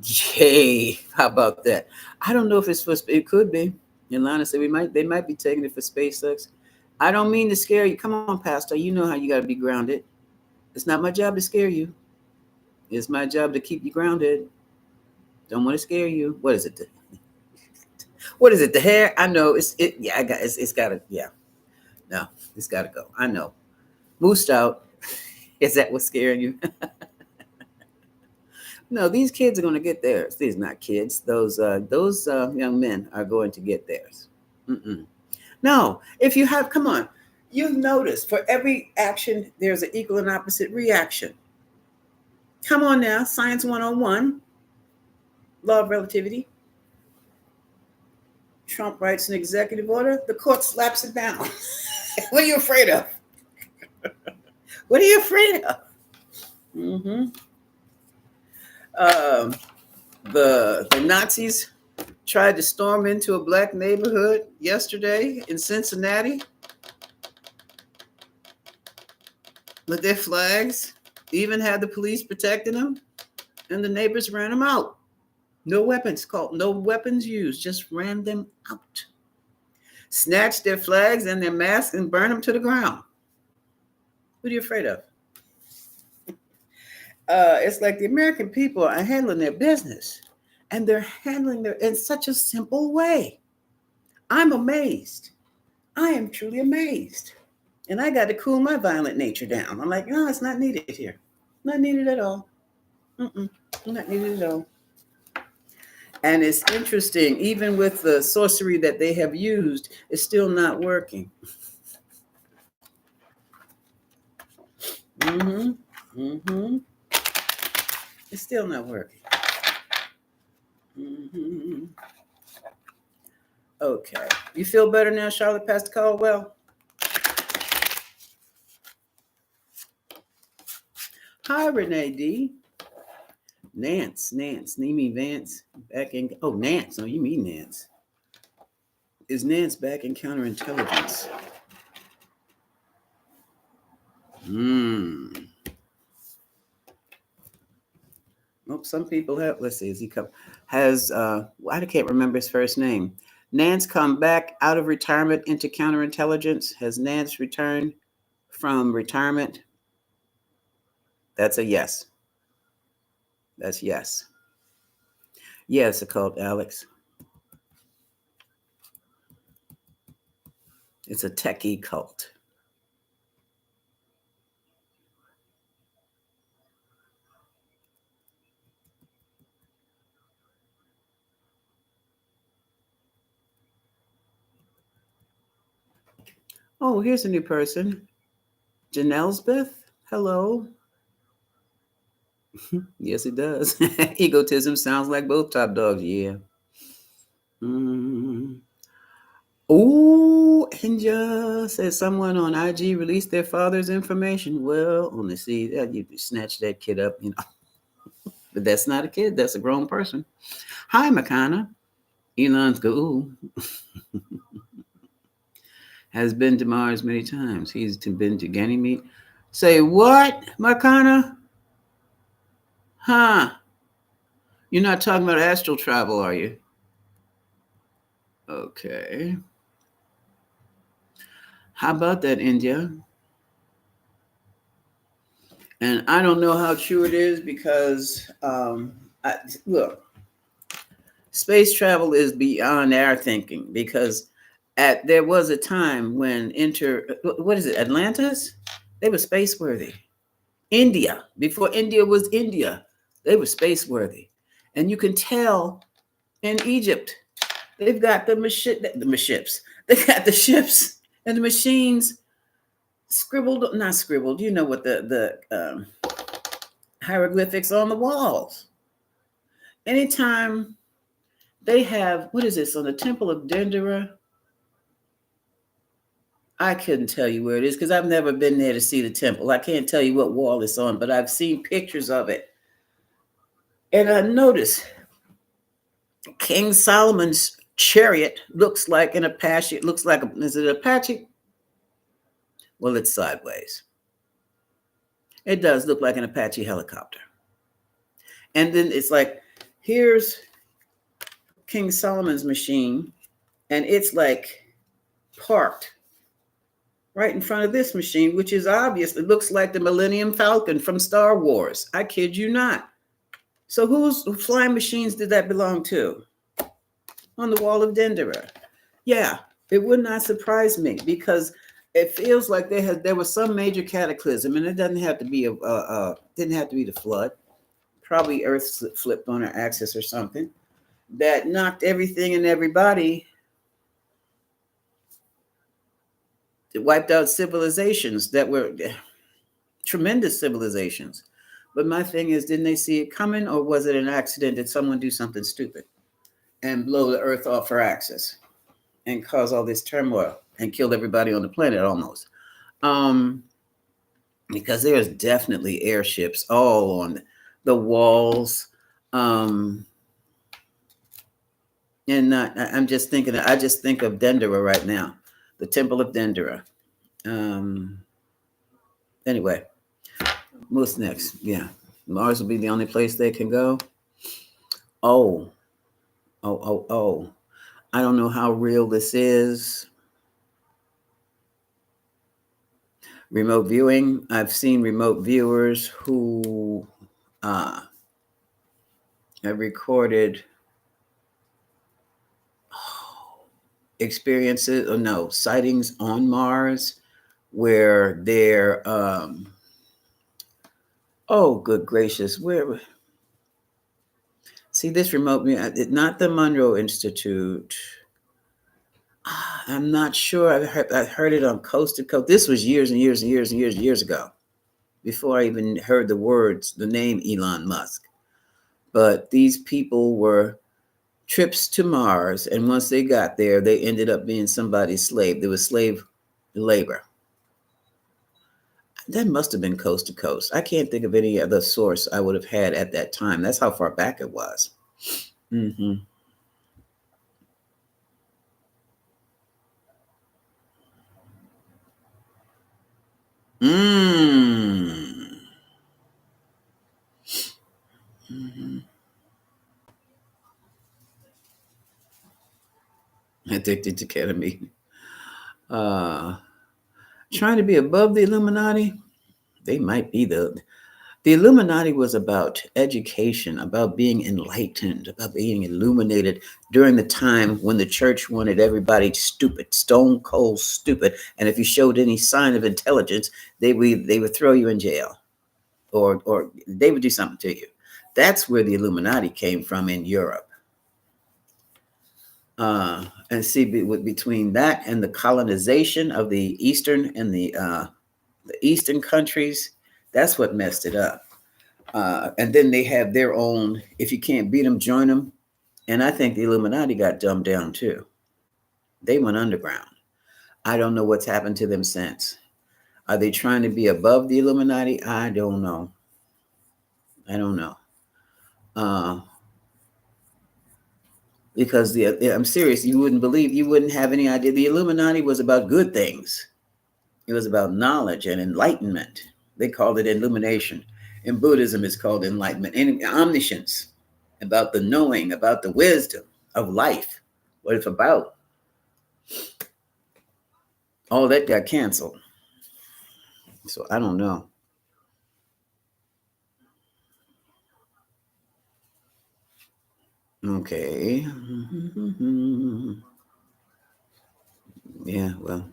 Yay. How about that? I don't know if it's for, it could be. Ilana said they might be taking it for SpaceX. I don't mean to scare you. Come on, Pastor. You know how you got to be grounded. It's not my job to scare you. It's my job to keep you grounded. Don't want to scare you. What is it? What is it? The hair? I know. Yeah, it's got to, yeah. No, it's got to go. I know. Moosed out. Is that what's scaring you? No, these kids are going to get theirs. These are not kids. Those young men are going to get theirs. Mm-mm. No, if you have, come on, you've noticed for every action, there's an equal and opposite reaction. Come on now, Science 101, law of relativity. Trump writes an executive order, the court slaps it down. What are you afraid of? What are you afraid of? Mm-hmm. The Nazis tried to storm into a black neighborhood yesterday in Cincinnati with their flags, even had the police protecting them, and the neighbors ran them out. No weapons used, just ran them out. Snatched their flags and their masks and burned them to the ground. What are you afraid of? It's like the American people are handling their business, and they're handling it in such a simple way. I'm amazed. I am truly amazed. And I got to cool my violent nature down. I'm like, no, it's not needed here. Not needed at all. Mm-mm. Not needed at all. And it's interesting, even with the sorcery that they have used, it's still not working. Mm-hmm. Mm-hmm. It's still not working. Mm-hmm. Okay. You feel better now, Charlotte, Pastor Caldwell? Hi, Renee D. Nance. You mean Vance? Back in. Oh, Nance. Oh, you mean Nance. Is Nance back in counterintelligence? Hmm. Well, some people have. Let's see. Is he come? Has I can't remember his first name. Nance come back out of retirement into counterintelligence. Has Nance returned from retirement? That's a yes. That's yes. Yes, it's called Alex. It's a techie cult. Oh, here's a new person. Janelsbeth. Hello. Yes, it does. Egotism sounds like both top dogs. Yeah. Mm. Oh, Inja says someone on IG released their father's information. Well, let me see that you snatch that kid up, but that's not a kid. That's a grown person. Hi, Makana. Elon's go has been to Mars many times. He's been to Ganymede. Say what, Makana? Huh? You're not talking about astral travel, are you? Okay. How about that, India? And I don't know how true it is because, look, space travel is beyond our thinking because there was a time when what is it, Atlantis? They were space worthy. India, before India was India, they were space worthy. And you can tell in Egypt, they've got the ships. They got the ships and the machines not scribbled. You know what the hieroglyphics on the walls. Anytime they have, what is this on the Temple of Dendera? I couldn't tell you where it is because I've never been there to see the temple. I can't tell you what wall it's on, but I've seen pictures of it. And I noticed King Solomon's chariot looks like an Apache. It looks like is it Apache? Well, it's sideways. It does look like an Apache helicopter. And then it's like, here's King Solomon's machine, and it's like parked right in front of this machine, which is obvious. It looks like the Millennium Falcon from Star Wars. I kid you not. So whose flying machines did that belong to? On the wall of Dendera. Yeah, it would not surprise me because it feels like there was some major cataclysm, and it doesn't have to be didn't have to be the flood. Probably Earth flipped on her axis or something that knocked everything and everybody. It wiped out civilizations that were tremendous civilizations. But my thing is, didn't they see it coming, or was it an accident? Did someone do something stupid and blow the Earth off her axis and cause all this turmoil and killed everybody on the planet almost? Because there's definitely airships all on the walls. And not, I'm just thinking, I just think of Dendera right now, the Temple of Dendera. Anyway, what's next? Yeah, Mars will be the only place they can go. Oh, oh. I don't know how real this is. Remote viewing. I've seen remote viewers who have recorded experiences, or no, sightings on Mars where they're, oh, good gracious, where See, this remote me, not the Monroe Institute. I'm not sure. I heard it on Coast to Coast. This was years and years and years and years and years ago, before I even heard the name Elon Musk. But these people were trips to Mars, and once they got there, they ended up being somebody's slave. They were slave labor. That must have been Coast to Coast. I can't think of any other source I would have had at that time. That's how far back it was. Mm-hmm. Mm. Mm-hmm. Addicted to ketamine. Uh, Trying to be above the Illuminati. They might be the Illuminati was about education, about being enlightened, about being illuminated during the time when the church wanted everybody stupid, stone cold stupid, and if you showed any sign of intelligence, they would throw you in jail, or they would do something to you. That's where the Illuminati came from in Europe. And see, between that and the colonization of the eastern and the eastern countries, that's what messed it up. And then they have their own. If you can't beat them, join them. And I think the Illuminati got dumbed down too. They went underground. I don't know what's happened to them since. Are they trying to be above the Illuminati? I don't know. I don't know. Uh, because I'm serious. You wouldn't have any idea. The Illuminati was about good things. It was about knowledge and enlightenment. They called it illumination. In Buddhism, it's called enlightenment and omniscience, about the knowing, about the wisdom of life, what it's about. All that got canceled. So I don't know. Okay. Yeah, well.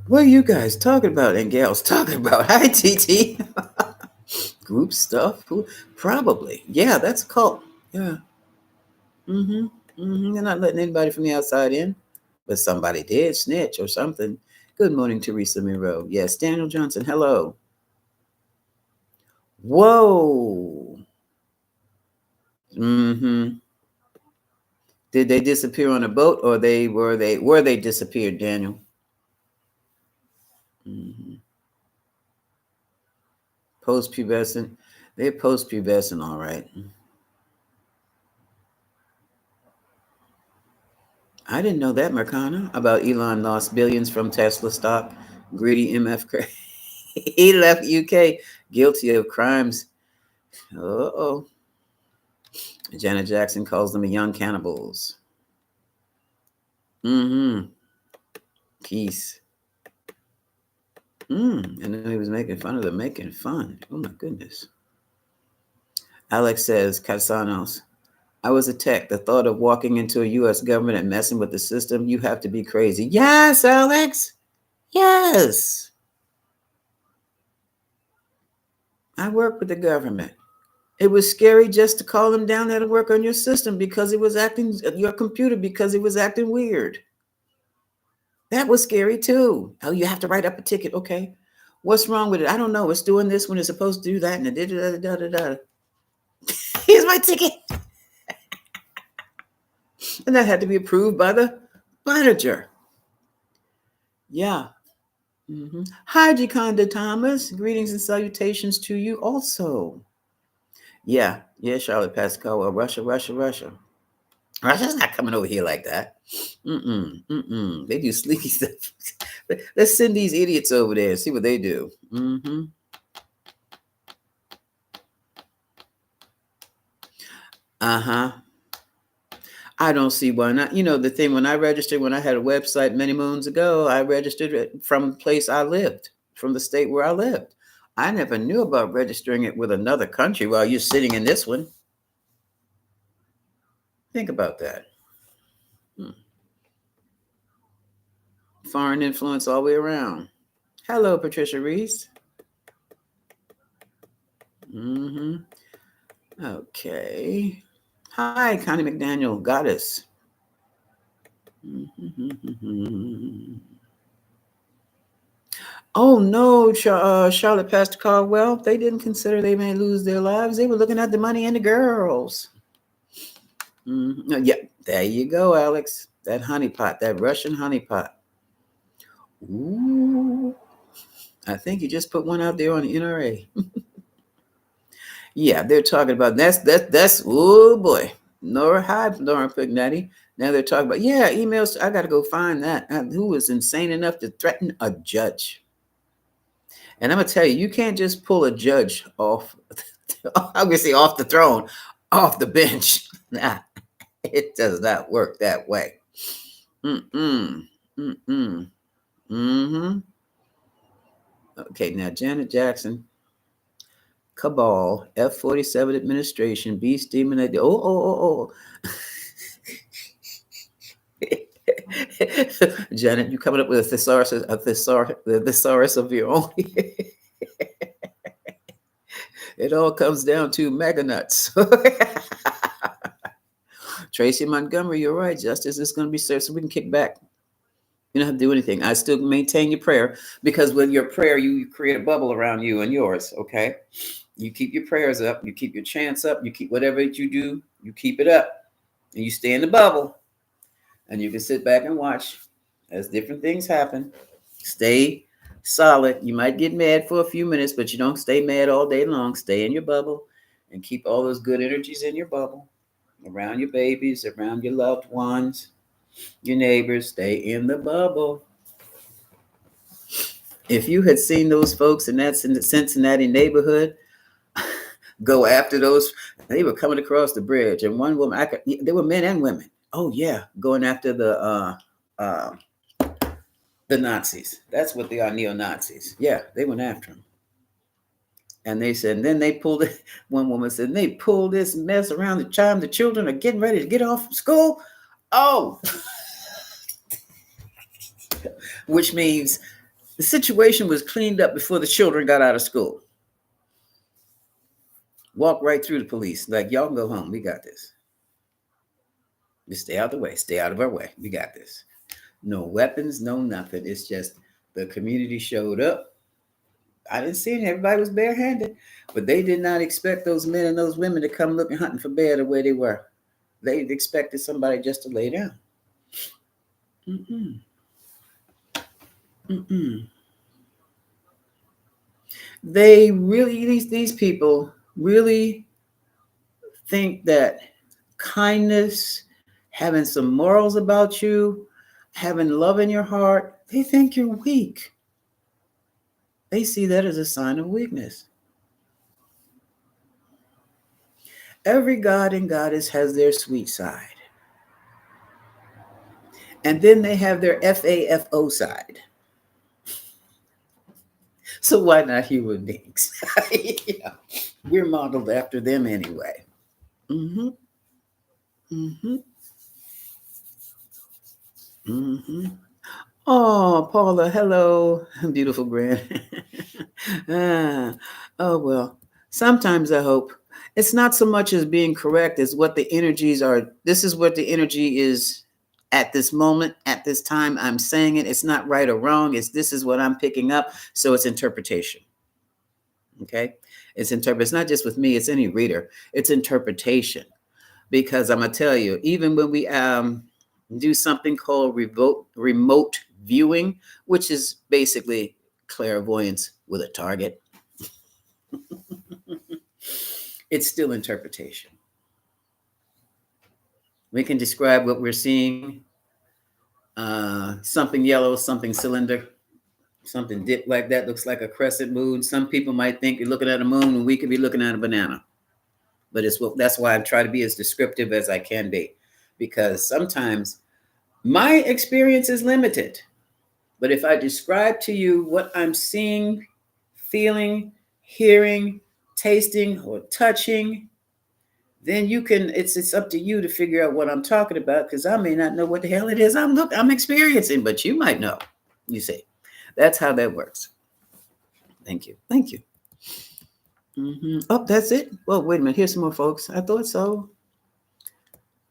What are you guys talking about and gals talking about? Hi, TT. Group stuff? Probably. Yeah, that's a cult. Yeah. Mm-hmm. Mm-hmm. They're not letting anybody from the outside in, but somebody did snitch or something. Good morning, Teresa Monroe. Yes, Daniel Johnson. Hello. Whoa. Mm-hmm. Did they disappear on a boat, or they disappeared, Daniel? Mm-hmm. Post-pubescent. They're post-pubescent, all right. I didn't know that, Mercana, about Elon lost billions from Tesla stock. Greedy MF. He left UK guilty of crimes. Uh-oh. Janet Jackson calls them young cannibals. Mm-hmm. Peace. And then he was making fun of them, making fun. Oh my goodness. Alex says, Casanos, I was a tech. The thought of walking into a U.S. government and messing with the system, you have to be crazy. Yes, Alex. Yes. I work with the government. It was scary just to call them down there to work on your system because it was acting, your computer, because it was acting weird. That was scary too. Oh, you have to write up a ticket. Okay. What's wrong with it? I don't know. It's doing this when it's supposed to do that. And da. Here's my ticket. And that had to be approved by the manager. Yeah. Mm-hmm. Hi, Jaconda Thomas. Greetings and salutations to you also. Yeah. Yeah, Charlotte Pascal. Well, Russia. Russia's not coming over here like that. They do sneaky stuff. Let's send these idiots over there and see what they do. Mm-hmm. Uh-huh. I don't see why not. You know, the thing when I registered, when I had a website many moons ago, I registered it from the place I lived, from the state where I lived. I never knew about registering it with another country while you're sitting in this one. Think about that. Hmm. Foreign influence all the way around. Hello, Patricia Reese. Mm-hmm. Okay. Hi, Connie McDaniel, goddess. Mm-hmm. Oh no, Charlotte Pastor Caldwell. They didn't consider they may lose their lives. They were looking at the money and the girls. Yeah, there you go, Alex. That honeypot, that Russian honeypot. Ooh, I think you just put one out there on the NRA. Yeah, they're talking about that's oh boy, Nora Hyde, Nora Pignetti. Now they're talking about emails. I got to go find that. Who was insane enough to threaten a judge? And I'm gonna tell you, you can't just pull a judge off. I'm gonna say off the throne, off the bench. Nah, it does not work that way. Mm-mm. Mm-mm. Mm-hmm. Okay, now Janet Jackson, Cabal, F-47 administration, Beast Demon. Oh. Janet, you coming up with a thesaurus of your own. It all comes down to mega nuts. Tracy Montgomery, you're right. Justice is going to be served, so we can kick back. You don't have to do anything. I still maintain your prayer because with your prayer, you create a bubble around you and yours. Okay, you keep your prayers up, you keep your chants up, you keep whatever you do, you keep it up, and you stay in the bubble, and you can sit back and watch as different things happen. Stay solid. You might get mad for a few minutes, but you don't stay mad all day long. Stay in your bubble and keep all those good energies in your bubble around your babies, around your loved ones, your neighbors. Stay in the bubble. If you had seen those folks in that Cincinnati neighborhood go after those, they were coming across the bridge, and one woman, there were men and women. Oh yeah, going after uh, the Nazis. That's what they are, neo Nazis. Yeah, they went after them. And they said, and then they pulled it. One woman said, they pulled this mess around the time the children are getting ready to get off from school. Oh, which means the situation was cleaned up before the children got out of school. Walk right through the police. Like, y'all can go home. We got this. Just stay out of the way. Stay out of our way. We got this. No weapons, no nothing. It's just the community showed up. I didn't see it. Everybody was barehanded. But they did not expect those men and those women to come looking hunting for bear the way they were. They expected somebody just to lay down. Mm-mm. Mm-mm. They really, these people really think that kindness, having some morals about you, having love in your heart, they think you're weak. They see that as a sign of weakness. Every god and goddess has their sweet side. And then they have their FAFO side. So why not human beings? Yeah. We're modeled after them anyway. Mm-hmm. Mm-hmm. Mm-hmm. Oh, Paula, hello, beautiful grand. ah, oh well. Sometimes I hope it's not so much as being correct as what the energies are. This is what the energy is at this moment, at this time. I'm saying it. It's not right or wrong. This is what I'm picking up. So it's interpretation. Okay, it's not just with me. It's any reader. It's interpretation because I'm gonna tell you, even when we do something called remote viewing, which is basically clairvoyance with a target, it's still interpretation. We can describe what we're seeing, something yellow, something cylinder, something dipped like that, looks like a crescent moon. Some people might think you're looking at a moon and we could be looking at a banana. But that's why I try to be as descriptive as I can be, because sometimes my experience is limited. But if I describe to you what I'm seeing, feeling, hearing, tasting, or touching, then you can, it's up to you to figure out what I'm talking about, because I may not know what the hell it is I'm experiencing, but you might know. You see, that's how that works. Thank you. Thank you. Oh, that's it. Well, wait a minute. Here's some more folks. I thought so.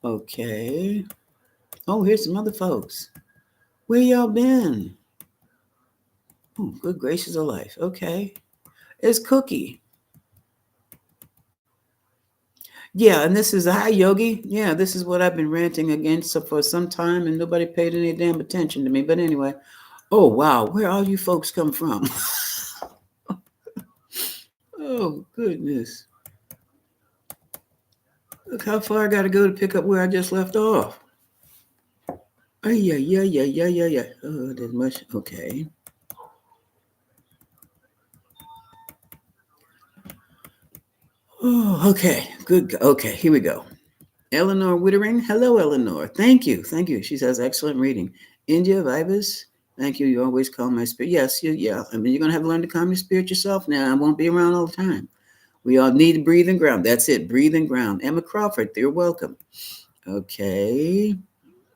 Okay. Oh, here's some other folks. Where y'all been? Oh, good gracious of life. Okay. It's Cookie. Yeah, and this is hi Yogi. Yeah, this is what I've been ranting against for some time, and nobody paid any damn attention to me. But anyway, oh wow, where all you folks come from? Oh goodness, look how far I got to go to pick up where I just left off. Oh yeah, yeah, yeah, yeah, yeah, yeah. Oh, there's much. Okay. Oh, okay, good. Okay, here we go. Eleanor Wittering. Hello, Eleanor. Thank you. Thank you. She says, excellent reading. India Vibus. Thank you. You always calm my spirit. Yes, yeah. I mean, you're going to have to learn to calm your spirit yourself now. I won't be around all the time. We all need to breathe and ground. That's it. Breathe and ground. Emma Crawford, you're welcome. Okay.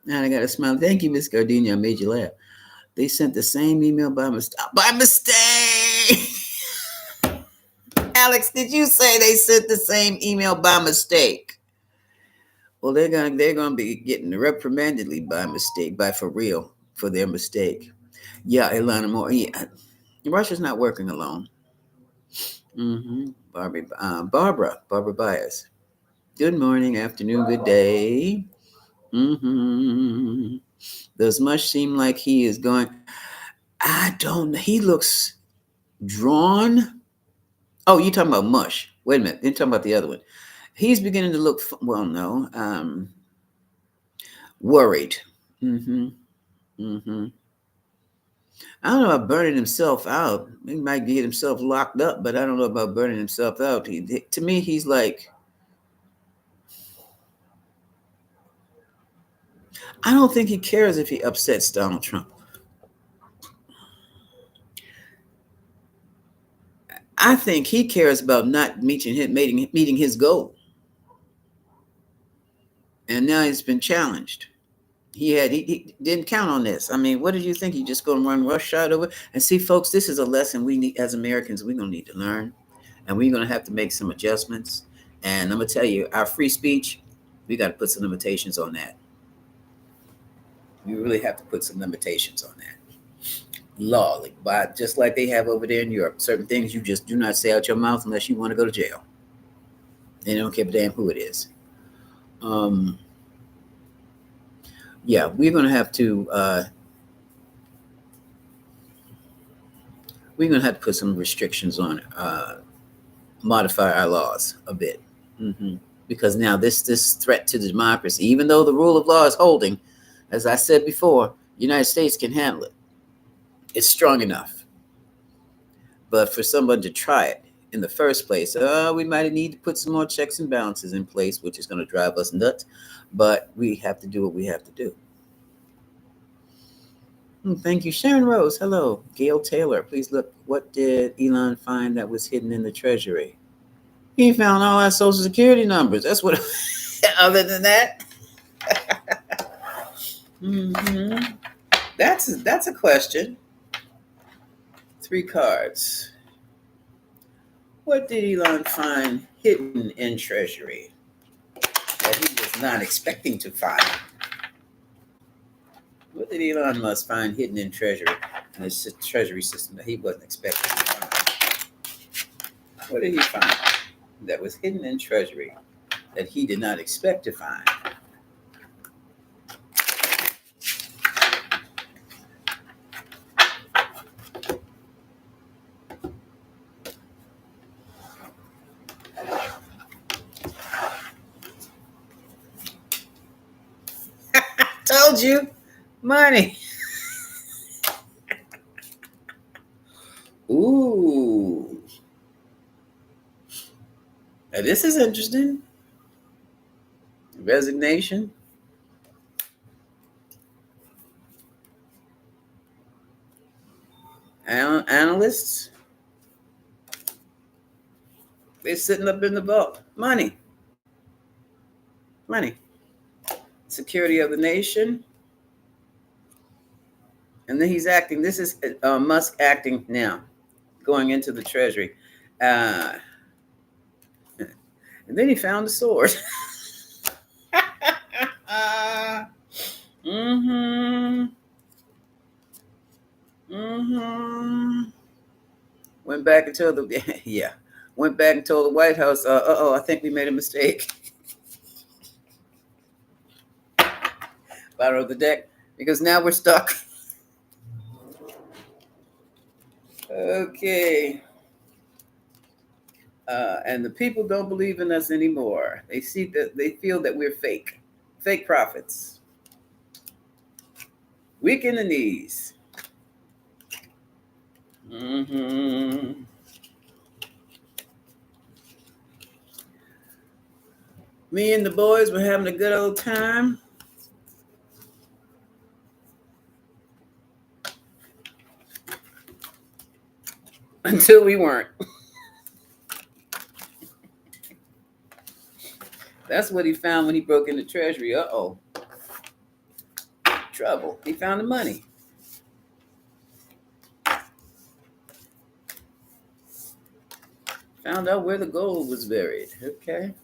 Now I got to smile. Thank you, Miss Gardenia. I made you laugh. They sent the same email by mistake. By mistake! Alex, did you say they sent the same email by mistake? Well, they're gonna be getting reprimandedly by mistake, by for real, for their mistake. Yeah, Ilana Moore. Yeah, Russia's not working alone. Barbara Bias. Good morning, afternoon, good day. Does Mush seem like he is going? I don't. He looks drawn. Oh, you talking about Mush? Wait a minute. You're talking about the other one. He's beginning to look. Well, no. Worried. Mm-hmm. Mm-hmm. I don't know about burning himself out. He might get himself locked up, but I don't know about burning himself out. To me, he's like, I don't think he cares if he upsets Donald Trump. I think he cares about not meeting his goal. And now he's been challenged. He didn't count on this. I mean, what did you think? He just going to run roughshod over? And see, folks, this is a lesson we need as Americans. We're going to need to learn, and we're going to have to make some adjustments. And I'm going to tell you, our free speech, we got to put some limitations on that. We really have to put some limitations on that. Law, like, just like they have over there in Europe. Certain things you just do not say out your mouth unless you want to go to jail. They don't give a damn who it is. Um, yeah, we're going to have to. We're going to have to put some restrictions on it. Modify our laws a bit, because now this threat to democracy, even though the rule of law is holding, as I said before, the United States can handle it. It's strong enough. But for someone to try it in the first place, we might need to put some more checks and balances in place, which is going to drive us nuts. But we have to do what we have to do. Thank you, Sharon Rose. Hello, Gail Taylor. Please look. What did Elon find that was hidden in the Treasury? He found all our Social Security numbers. That's what. Other than that, that's a question. 3 cards. What did Elon find hidden in Treasury that he was not expecting to find? What did Elon Musk find hidden in Treasury in his Treasury system that he wasn't expecting to find? What did he find that was hidden in Treasury that he did not expect to find? Told you, money. Ooh. Now this is interesting. Resignation. Analysts, they're sitting up in the vault. Money. Money. Security of the nation. And then he's acting. This is Musk acting now, going into the Treasury. Uh, And then he found the sword. mm-hmm. Mm-hmm. Went back and told the yeah. Went back and told the White House, I think we made a mistake. Borrowed the deck because now we're stuck. Okay. And the people don't believe in us anymore. They see that they feel that we're fake prophets, weak in the knees. Mm-hmm. Me and the boys were having a good old time until we weren't. That's what he found when he broke into Treasury. Uh-oh, trouble. He found the money. Found out where the gold was buried. Okay.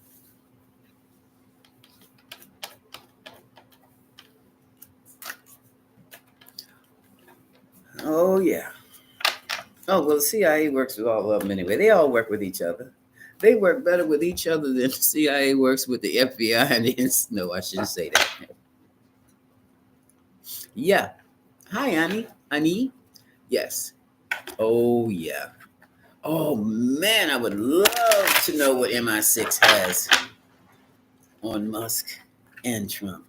Oh, yeah. Oh, well, the CIA works with all of them anyway. They all work with each other. They work better with each other than the CIA works with the FBI and the. No, I shouldn't say that. Yeah. Hi, Annie. Annie? Yes. Oh, yeah. Oh, man, I would love to know what MI6 has on Musk and Trump.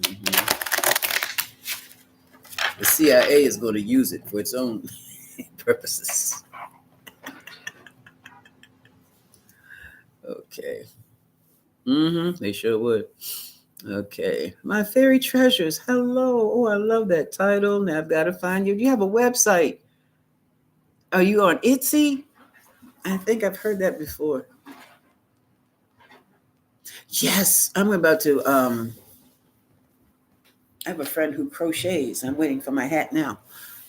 Mhm. The CIA is going to use it for its own purposes. Okay. They sure would. Okay. My fairy treasures. Hello. Oh, I love that title. Now I've got to find you. Do you have a website? Are you on Etsy? I think I've heard that before. Yes, I'm about to. I have a friend who crochets. I'm waiting for my hat now.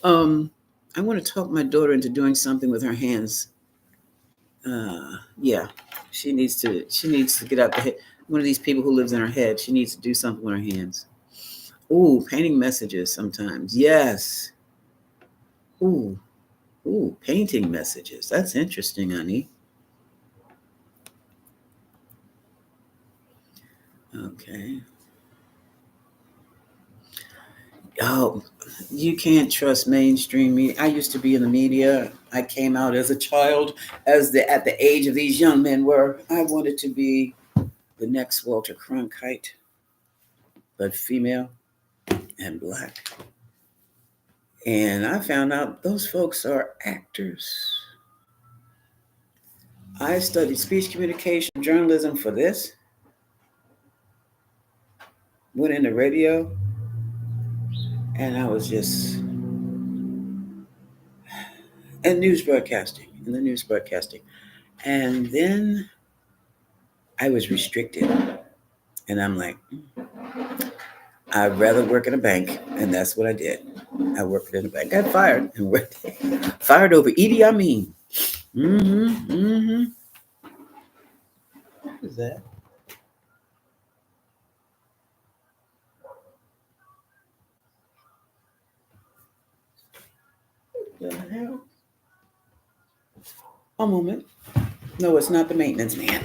Um, I want to talk my daughter into doing something with her hands. Yeah, she needs to. She needs to get out the head. One of these people who lives in her head. She needs to do something with her hands. Ooh, painting messages sometimes. Yes. Ooh, ooh, painting messages. That's interesting, honey. Okay. Oh, you can't trust mainstream media. I used to be in the media. I came out as a child, as the at the age of these young men were. I wanted to be the next Walter Cronkite, but female and black. And I found out those folks are actors. I studied speech communication journalism for this, went into radio, and I was just and news broadcasting, in the news broadcasting. And then I was restricted. And I'm like, I'd rather work in a bank. And that's what I did. I worked in a bank. Got fired and worked, fired over Edie Amin. Mm-hmm. Mm-hmm. What is that? What the hell? A moment. No, it's not the maintenance man.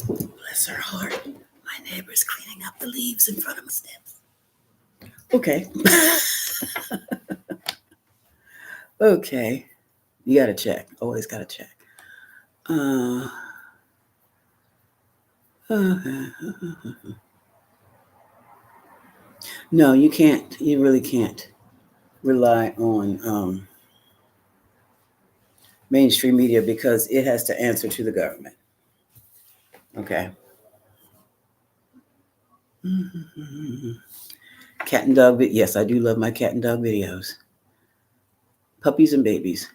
Bless her heart. My neighbor's cleaning up the leaves in front of my steps. Okay. Okay. You gotta check. Always gotta check. Uh, no, you can't. You really can't rely on mainstream media because it has to answer to the government. Okay. Cat and dog. Yes, I do love my cat and dog videos. Puppies and babies.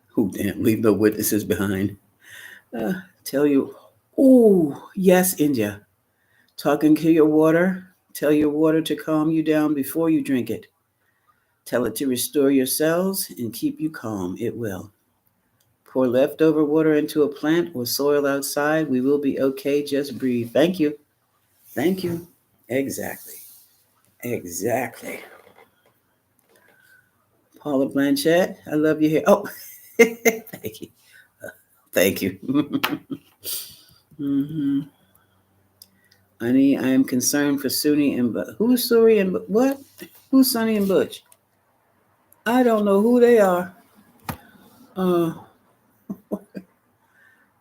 Who damn leave no witnesses behind. Uh, tell you. Oh yes, India. Talking to your water. Tell your water to calm you down before you drink it. Tell it to restore your cells and keep you calm. It will. Pour leftover water into a plant or soil outside. We will be okay. Just breathe. Thank you. Thank you. Exactly. Exactly. Paula Blanchett, I love you here. Oh, thank you. Thank you. hmm Honey, I am concerned for Sunni and who's Suri and what? Who's Sonny and Butch? I don't know who they are. Uh,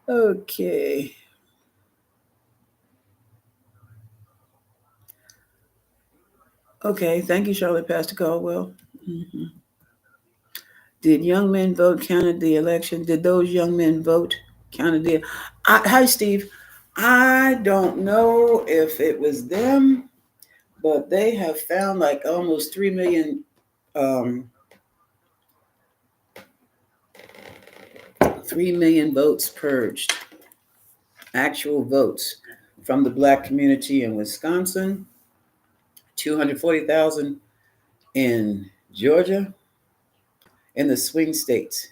okay. Okay. Thank you, Charlotte Pastor Caldwell. hmm Did young men vote counted the election? Did those young men vote counted the? Hi, Steve. I don't know if it was them, but they have found like almost 3 million, um, 3 million votes purged, actual votes from the black community in Wisconsin, 240,000 in Georgia, in the swing states.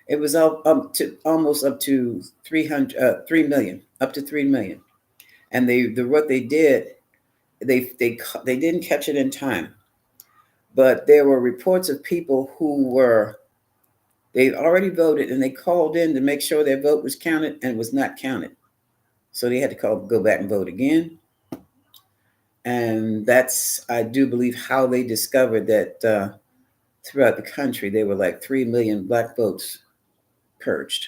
It was up to almost up to 3 million, up to 3 million. And what they did, they didn't catch it in time, but there were reports of people who were they already voted and they called in to make sure their vote was counted and was not counted. So they had to go back and vote again. And that's, I do believe, how they discovered that throughout the country there were like 3 million black votes purged,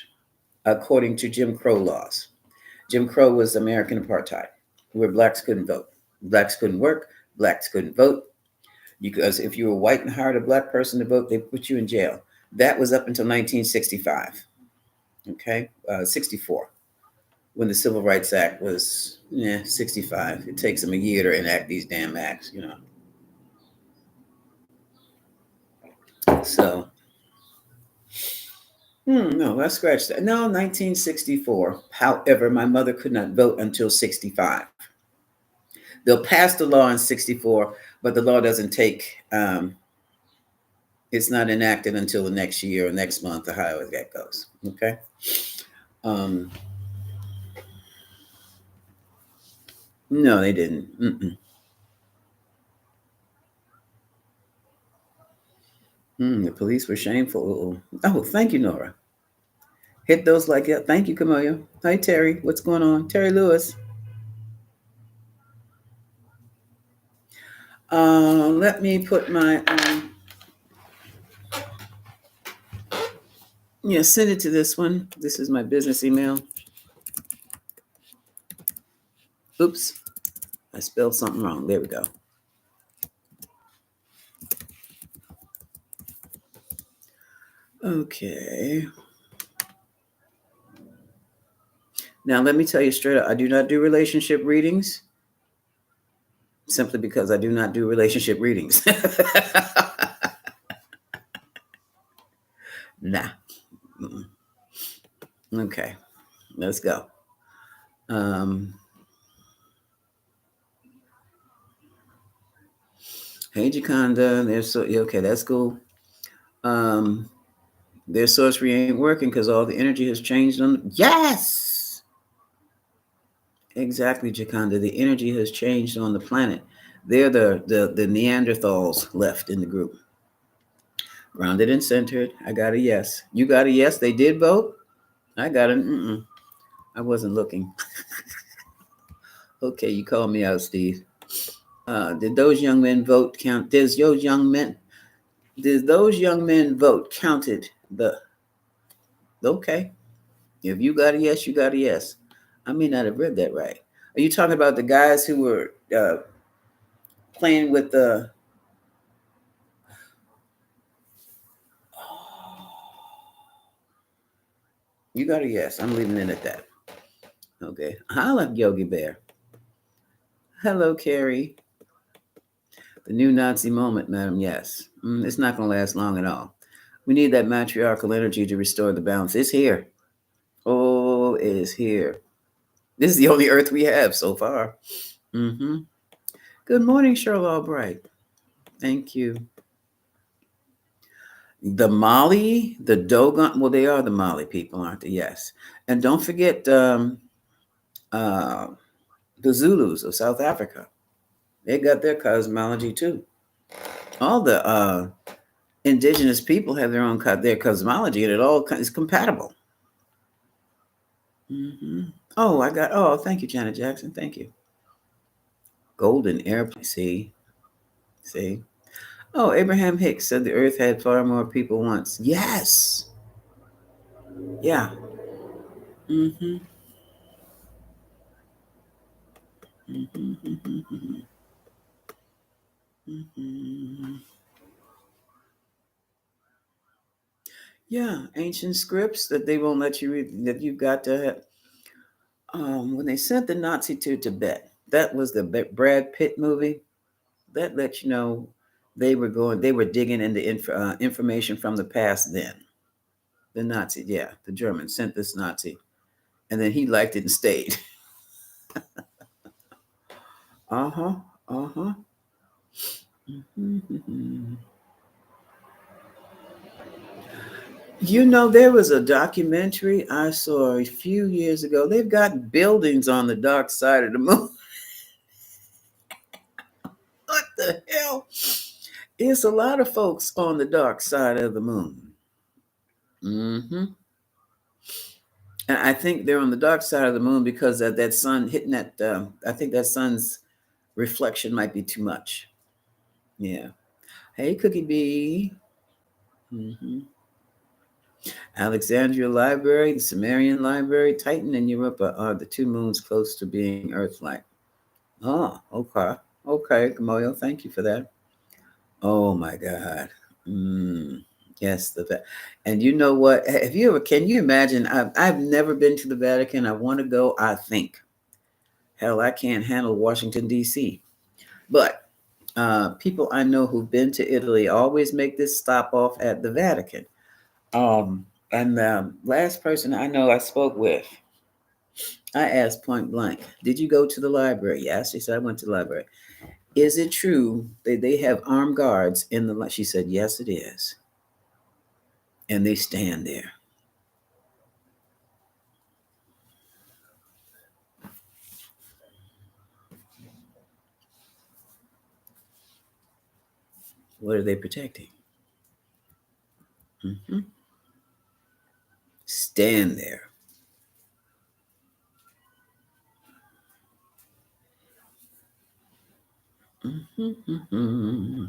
according to Jim Crow laws. Jim Crow was American apartheid, where blacks couldn't vote, blacks couldn't work, blacks couldn't vote, because if you were white and hired a black person to vote, they put you in jail. That was up until 1965. Okay, 64, when the Civil Rights Act was 65. It takes them a year to enact these damn acts. So, no, I scratched that. No, 1964. However, my mother could not vote until 65. They'll pass the law in 64, but the law doesn't take, it's not enacted until the next year or next month, or however that goes. Okay. Um, no, they didn't. The police were shameful. Oh, thank you, Nora. Hit those like that. Thank you, Camelia. Hi, Terry. What's going on? Terry Lewis. Let me put my, send it to this one. This is my business email. Oops, I spelled something wrong. There we go. Okay. Now, let me tell you straight up, I do not do relationship readings simply because I do not do relationship readings. Nah. Okay, let's go. Um, hey, Jaconda. Okay, that's cool. Their sorcery ain't working because all the energy has changed on them. Yes! Exactly, Jaconda. The energy has changed on the planet. They're the Neanderthals left in the group. Grounded and centered. I got a yes. You got a yes. They did vote. I got an mm-mm. I wasn't looking. Okay, you called me out, Steve. Did those young men vote count? Did those young men vote counted the? Okay, if you got a yes, you got a yes. I may not have read that right. Are you talking about the guys who were playing with the? You got a yes. I'm leaving it at that. Okay. Holla, Yogi Bear. Hello, Carrie. The new Nazi moment, madam. Yes. It's not going to last long at all. We need that matriarchal energy to restore the balance. It's here. Oh, it is here. This is the only Earth we have so far. Mm-hmm. Good morning, Cheryl Albright. Thank you. The Mali, the Dogon. Well, they are the Mali people, aren't they? Yes. And don't forget uh, the Zulus of South Africa. They got their cosmology too. All the indigenous people have their cosmology, and it all is compatible. Mm-hmm. Oh, thank you, Janet Jackson. Thank you. Golden airplane. See. Oh, Abraham Hicks said the Earth had far more people once. Yes. Yeah. Mm-hmm. Mm-hmm. Mm-hmm. Yeah, ancient scripts that they won't let you read. That you've got to have. When they sent the Nazi to Tibet, that was the Brad Pitt movie. That lets you know they were digging into information from the past then. The Nazi, yeah, the Germans sent this Nazi, and then he liked it and stayed. Uh huh. Uh huh. You know, there was a documentary I saw a few years ago. They've got buildings on the dark side of the moon. What the hell? It's a lot of folks on the dark side of the moon. Hmm. And I think they're on the dark side of the moon because of that sun hitting that. I think that sun's reflection might be too much. Yeah. Hey, Cookie Bee. Hmm. Alexandria Library, the Sumerian Library, Titan, and Europa are the two moons close to being Earth-like. Oh, okay. Okay, Gamoyo, thank you for that. Oh my God. Mm, yes, and you know what? Have you ever? Can you imagine? I've never been to the Vatican. I want to go. I think. Hell, I can't handle Washington D.C. But people I know who've been to Italy always make this stop off at the Vatican. And the last person I know I spoke with, I asked point blank, "Did you go to the library?" Yes, she said, "I went to the library." Is it true that they have armed guards in the? She said, "Yes, it is," and they stand there. What are they protecting? Hmm. Stand there. Hmm.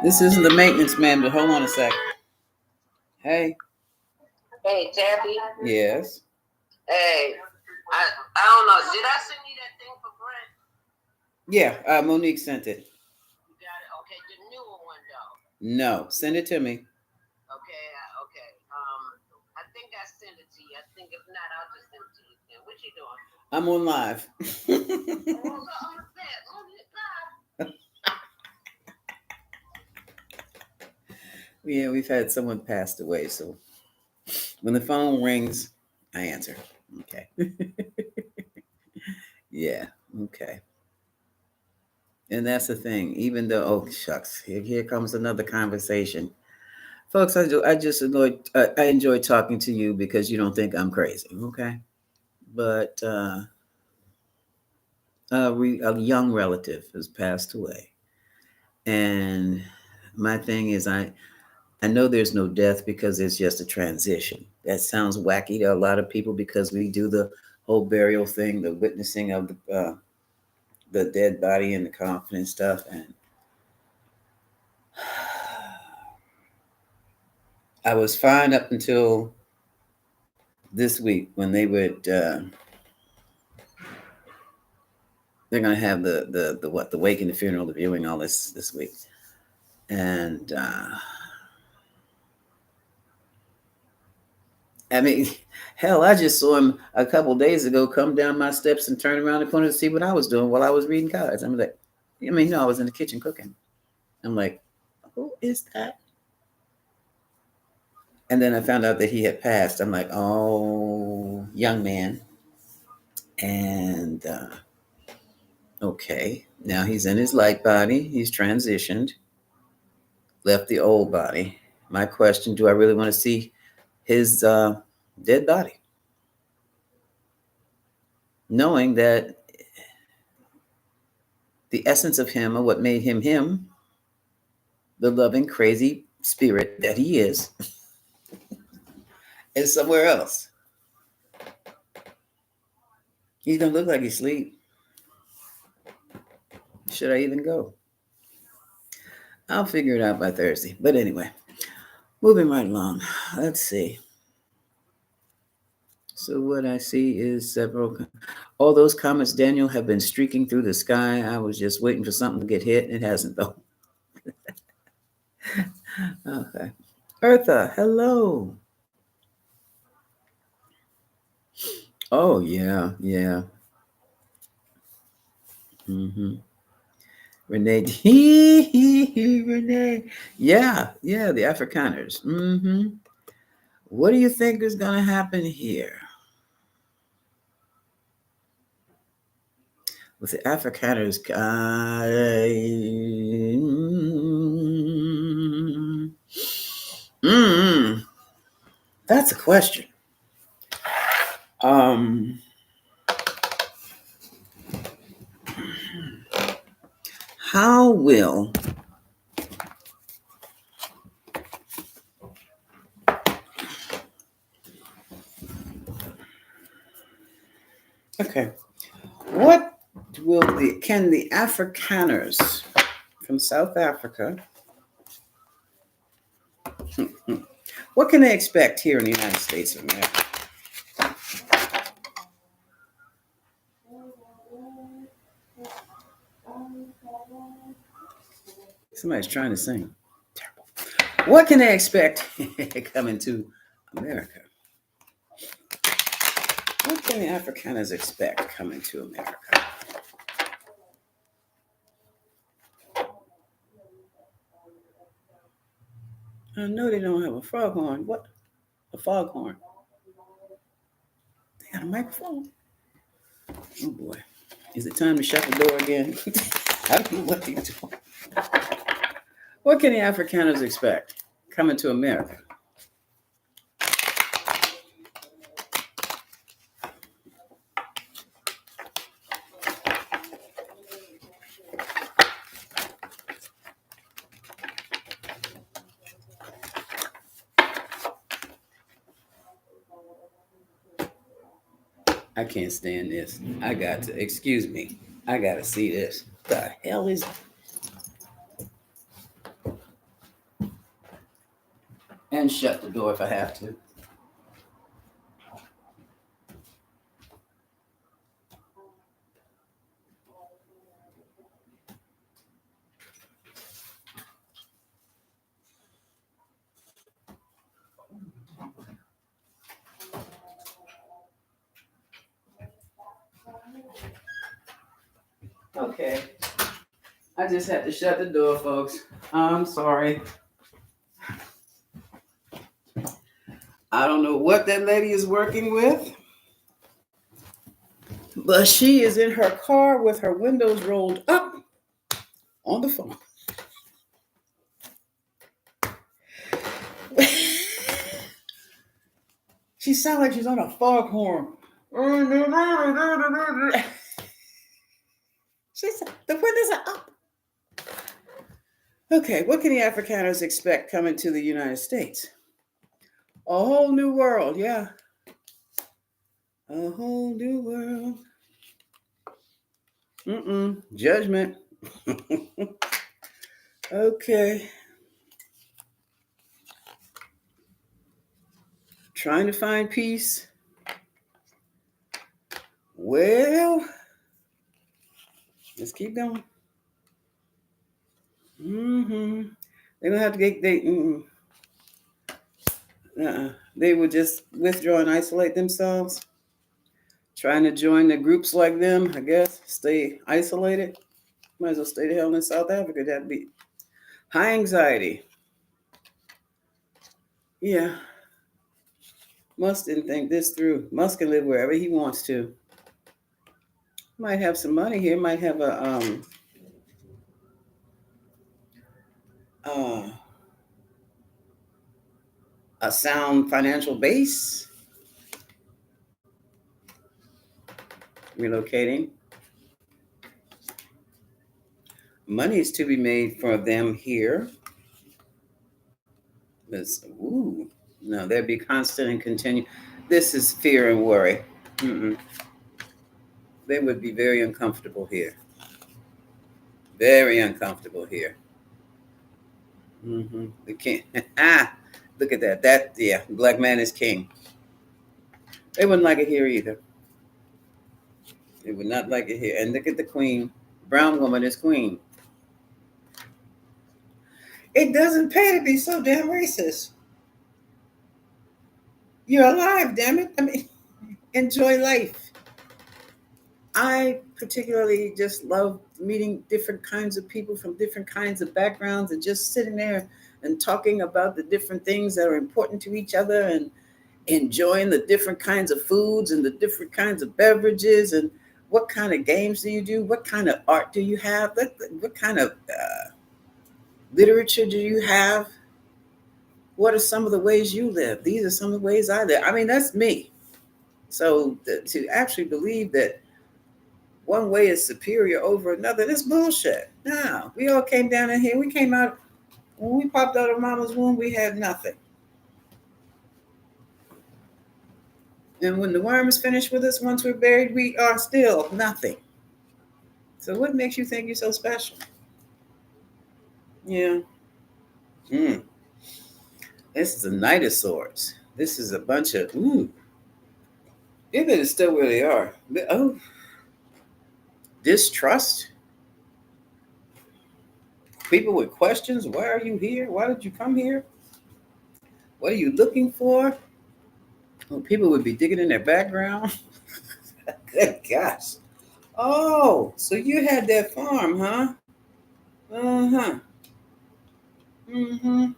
This isn't the maintenance man, but hold on a sec. Hey. Hey, Tabby. Yes. Hey, I don't know. Did I send you that thing for Brent? Yeah, Monique sent it. You got it? Okay, the newer one though. No, send it to me. Okay, okay. I think I sent it to you. I think if not, I'll just send it to you then. What you doing? I'm on live. Yeah, we've had someone passed away, so when the phone rings, I answer. Okay. Yeah. Okay. And that's the thing. Even though, oh shucks, here comes another conversation, folks. I enjoy talking to you because you don't think I'm crazy. Okay. But a young relative has passed away, and my thing is, I know there's no death because it's just a transition. That sounds wacky to a lot of people because we do the whole burial thing, the witnessing of the dead body and the coffin and stuff. And I was fine up until this week when they would. They're gonna have the what, the wake and the funeral, the viewing, all this week. And I mean, hell, I just saw him a couple days ago come down my steps and turn around the corner to see what I was doing while I was reading cards. I'm like, I mean, no, I was in the kitchen cooking. I'm like, who is that? And then I found out that he had passed. I'm like, oh, young man. And okay, now he's in his light body. He's transitioned, left the old body. My question: do I really want to see his dead body? Knowing that the essence of him, or what made him him, the loving, crazy spirit that he is somewhere else. He don't look like he's asleep. Should I even go? I'll figure it out by Thursday. But anyway, moving right along. Let's see. So what I see is several. All those comets, Daniel, have been streaking through the sky. I was just waiting for something to get hit. It hasn't though. Okay. Eartha, hello. Oh yeah, yeah. Mm-hmm. Renee, Renee. Yeah, yeah, the Afrikaners. Mm-hmm. What do you think is going to happen here with the Afrikaners? That's a question. Um, how will okay? What will the Afrikaners from South Africa? What can they expect here in the United States of America? Somebody's trying to sing. Terrible. What can they expect coming to America? What can the Afrikaners expect coming to America? I know they don't have a foghorn. What? A foghorn. They got a microphone. Oh boy. Is it time to shut the door again? I don't know what they're doing. What can the Afrikaners expect coming to America? I can't stand this. I got to, excuse me, I got to see this. The hell is. And shut the door if I have to. Okay. I just had to shut the door, folks. I'm sorry. I don't know what that lady is working with, but she is in her car with her windows rolled up on the phone. She sounds like she's on a foghorn. She said, the windows are up. Okay, what can the Afrikaners expect coming to the United States? A whole new world, yeah. A whole new world. Judgment. Okay. Trying to find peace. Well, let's keep going. They don't have to get they would just withdraw and isolate themselves. Trying to join the groups like them, I guess. Stay isolated. Might as well stay the hell in South Africa. That'd be high anxiety. Yeah. Musk didn't think this through. Musk can live wherever he wants to. Might have some money here. Might have uh, a sound financial base. Relocating. Money is to be made for them here. Ooh, no, there'd be constant and continue. This is fear and worry. Mm-mm. They would be very uncomfortable here. Very uncomfortable here. Mm-hmm. They can't. Look at that. Yeah, black man is king. They wouldn't like it here either. They would not like it here. And look at the queen. Brown woman is queen. It doesn't pay to be so damn racist. You're alive, damn it. I mean, enjoy life. I particularly just love meeting different kinds of people from different kinds of backgrounds and just sitting there and talking about the different things that are important to each other and enjoying the different kinds of foods and the different kinds of beverages and what kind of games do you do? What kind of art do you have? What kind of literature do you have? What are some of the ways you live? These are some of the ways I live. I mean, that's me. So to actually believe that one way is superior over another, that's bullshit. No, we all came down in here. We came out, when we popped out of mama's womb, we had nothing. And when the worm is finished with us, once we're buried, we are still nothing. So what makes you think you're so special? Yeah. Mm. This is a Knight of Swords. This is a bunch of, if it is still where they are. Oh, distrust. People with questions. Why are you here? Why did you come here? What are you looking for? Well, people would be digging in their background. Good gosh. Oh, so you had that farm, huh? Uh-huh. Mm-hmm.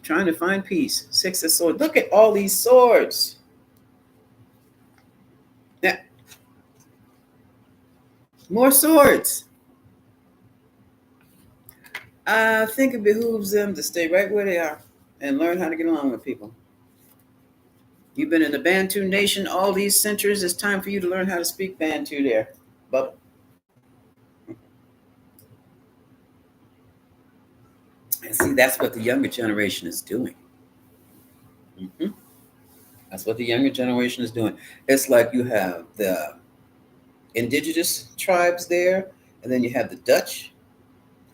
Trying to find peace. Six of Swords. Look at all these swords. Now, more swords. I think it behooves them to stay right where they are and learn how to get along with people. You've been in the Bantu nation all these centuries. It's time for you to learn how to speak Bantu there. But and see, that's what the younger generation is doing. Mm-hmm. That's what the younger generation is doing. It's like you have the indigenous tribes there, and then you have the Dutch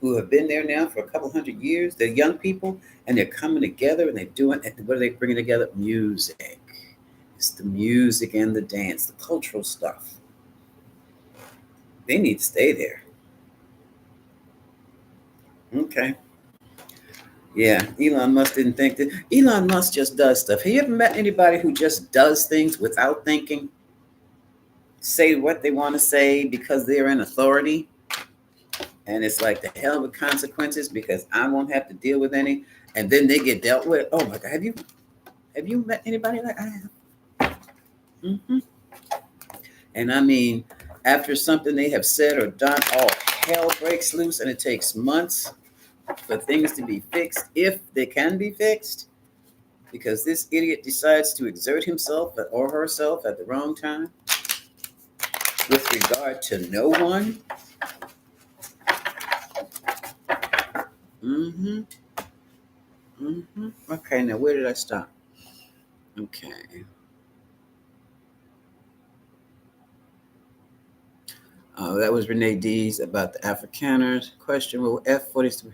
who have been there now for a couple hundred years. They're young people, and they're coming together, and they're doing. What are they bringing together? Music. It's the music and the dance, the cultural stuff. They need to stay there. Okay. Yeah, Elon Musk didn't think that. Elon Musk just does stuff. Have you ever met anybody who just does things without thinking? Say what they want to say because they're in authority, and it's like the hell with consequences because I won't have to deal with any, and then they get dealt with. Oh my God, have you met anybody like I have? Mm-hmm. And I mean, after something they have said or done, all hell breaks loose, and it takes months for things to be fixed, if they can be fixed, because this idiot decides to exert himself or herself at the wrong time with regard to no one. Mm-hmm. Mm-hmm. Okay, now where did I stop? Okay. That was Renee D's about the Afrikaners. Question, will F-43?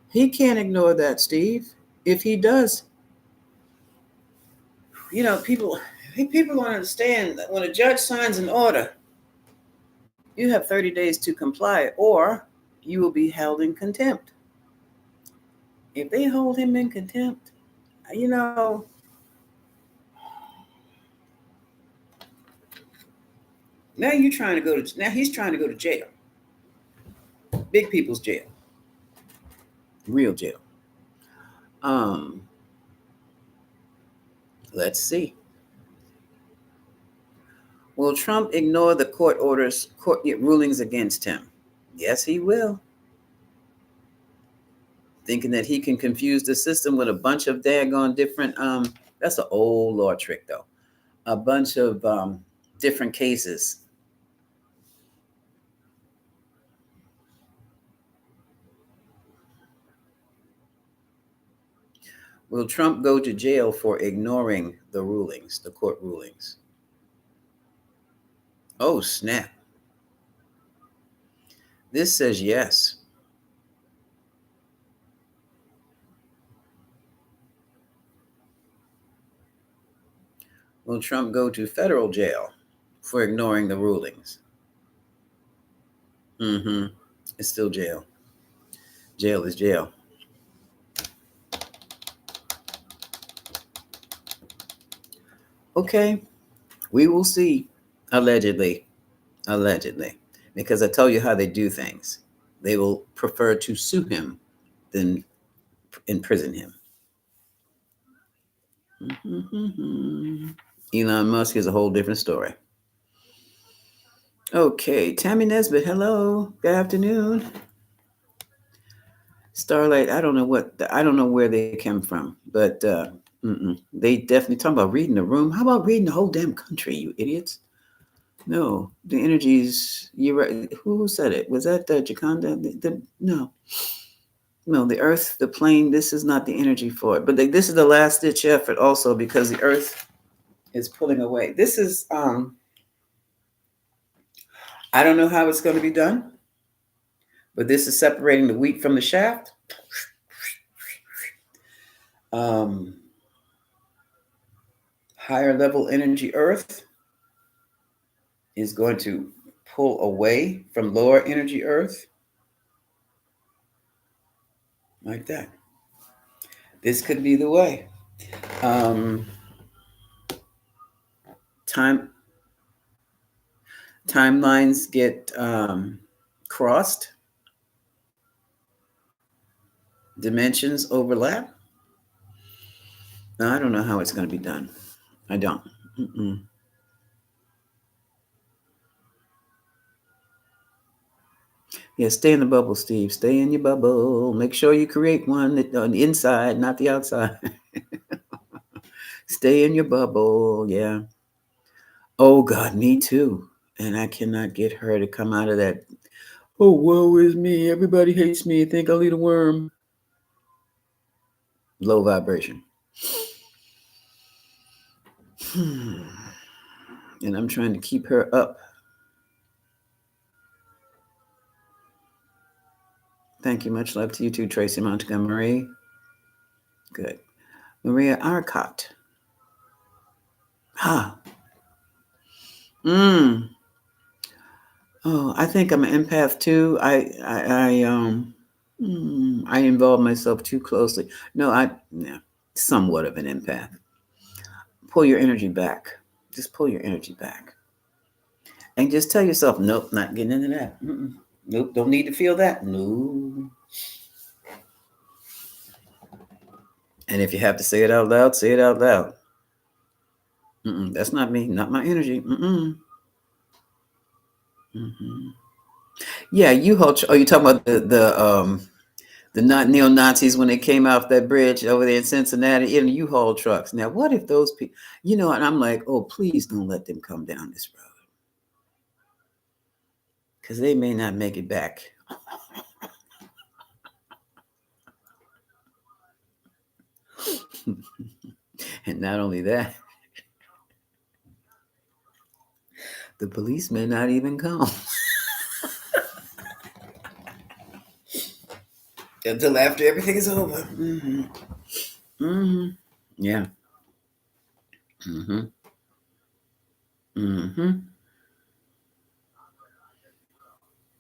He can't ignore that, Steve. If he does, people don't understand that when a judge signs an order, you have 30 days to comply, or you will be held in contempt. If they hold him in contempt, you know, now you're trying to go to now he's trying to go to jail, big people's jail, real jail. Um, let's see. Will Trump ignore the court orders, court rulings against him? Yes, he will. Thinking that he can confuse the system with a bunch of daggone different. That's an old law trick, though. A bunch of different cases. Will Trump go to jail for ignoring the rulings, the court rulings? Oh, snap. This says yes. Will Trump go to federal jail for ignoring the rulings? Mm-hmm. It's still jail. Jail is jail. Okay, we will see. Allegedly. Allegedly. Because I tell you how they do things. They will prefer to sue him than imprison him. Mm-hmm. Elon Musk is a whole different story. Okay, Tammy Nesbitt, hello. Good afternoon. Starlight, I don't know where they came from, but they definitely talking about reading the room. How about reading the whole damn country, you idiots? No, the energies. You right. Who said it? Was that Jaconda? No, no, the Earth, the plane. This is not the energy for it. But this is the last ditch effort, also because the Earth is pulling away. This is. I don't know how it's going to be done, but this is separating the wheat from the shaft. Um, higher level energy Earth is going to pull away from lower energy Earth like that. This could be the way. Um, time timelines get crossed, dimensions overlap. No, I don't know how it's going to be done. I don't. Mm-mm. Yeah, stay in the bubble, Steve. Stay in your bubble. Make sure you create one on the inside, not the outside. Stay in your bubble. Yeah. Oh, God, me too. And I cannot get her to come out of that. Oh, woe is me. Everybody hates me. Think I'll eat a worm. Low vibration. And I'm trying to keep her up. Thank you. Much love to you too, Tracy Montgomery. Good. Maria Arcott. Ha. Mm. Oh, I think I'm an empath too. I involve myself too closely. No, yeah, somewhat of an empath. Pull your energy back. Just pull your energy back, and just tell yourself, nope, not getting into that. Mm-mm. Nope, don't need to feel that. No. And if you have to say it out loud, say it out loud. That's not me, not my energy. Mm-hmm. Yeah, oh, you talking about the not neo Nazis when they came off that bridge over there in Cincinnati in U-Haul trucks. Now, what if those people, and I'm like, oh, please don't let them come down this road because they may not make it back. And not only that, the police may not even come until after everything is over. Mm-hmm. Mm-hmm. Yeah. Mm-hmm. Mm-hmm.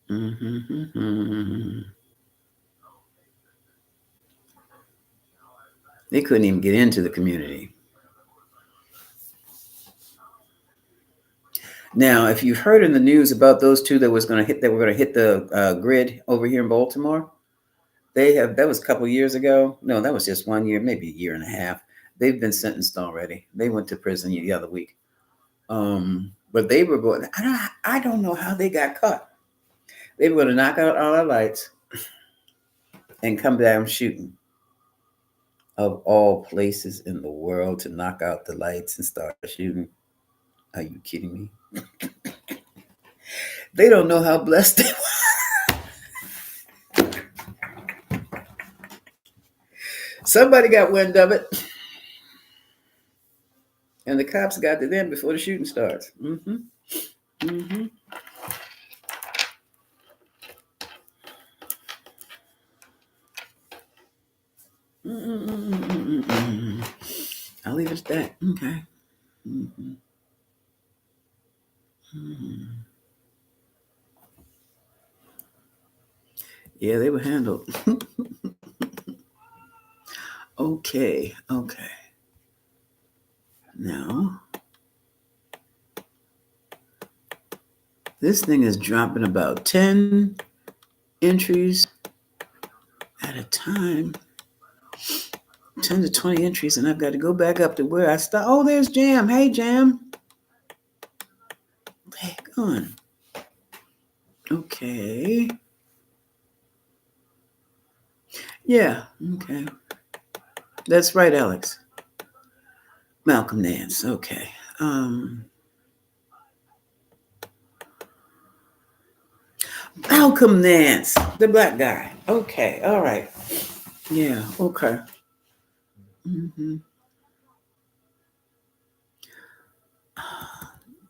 Mm-hmm. They couldn't even get into the community. Now, if you've heard in the news about those two that were going to hit the grid over here in Baltimore, that was a couple years ago. No, that was just 1 year, maybe a year and a half. They've been sentenced already. They went to prison the other week. But they were going. I don't know how they got caught. They were going to knock out all our lights and come down shooting. Of all places in the world to knock out the lights and start shooting. Are you kidding me? They don't know how blessed they were. Somebody got wind of it, and the cops got to them before the shooting starts. Mm-hmm. Mm-hmm. Mm-mm-mm-mm-mm-mm. I'll leave it at that. Okay. Mm-hmm. Mm-hmm. Yeah, they were handled. Okay. Okay. Now, this thing is dropping about 10 entries at a time. 10 to 20 entries, and I've got to go back up to where I start. Oh, there's Jam. Hey, Jam. Hey, on. Okay. Yeah. Okay. That's right, Alex. Malcolm Nance. Okay. Malcolm Nance, the black guy. Okay. All right. Yeah. Okay. Mm-hmm.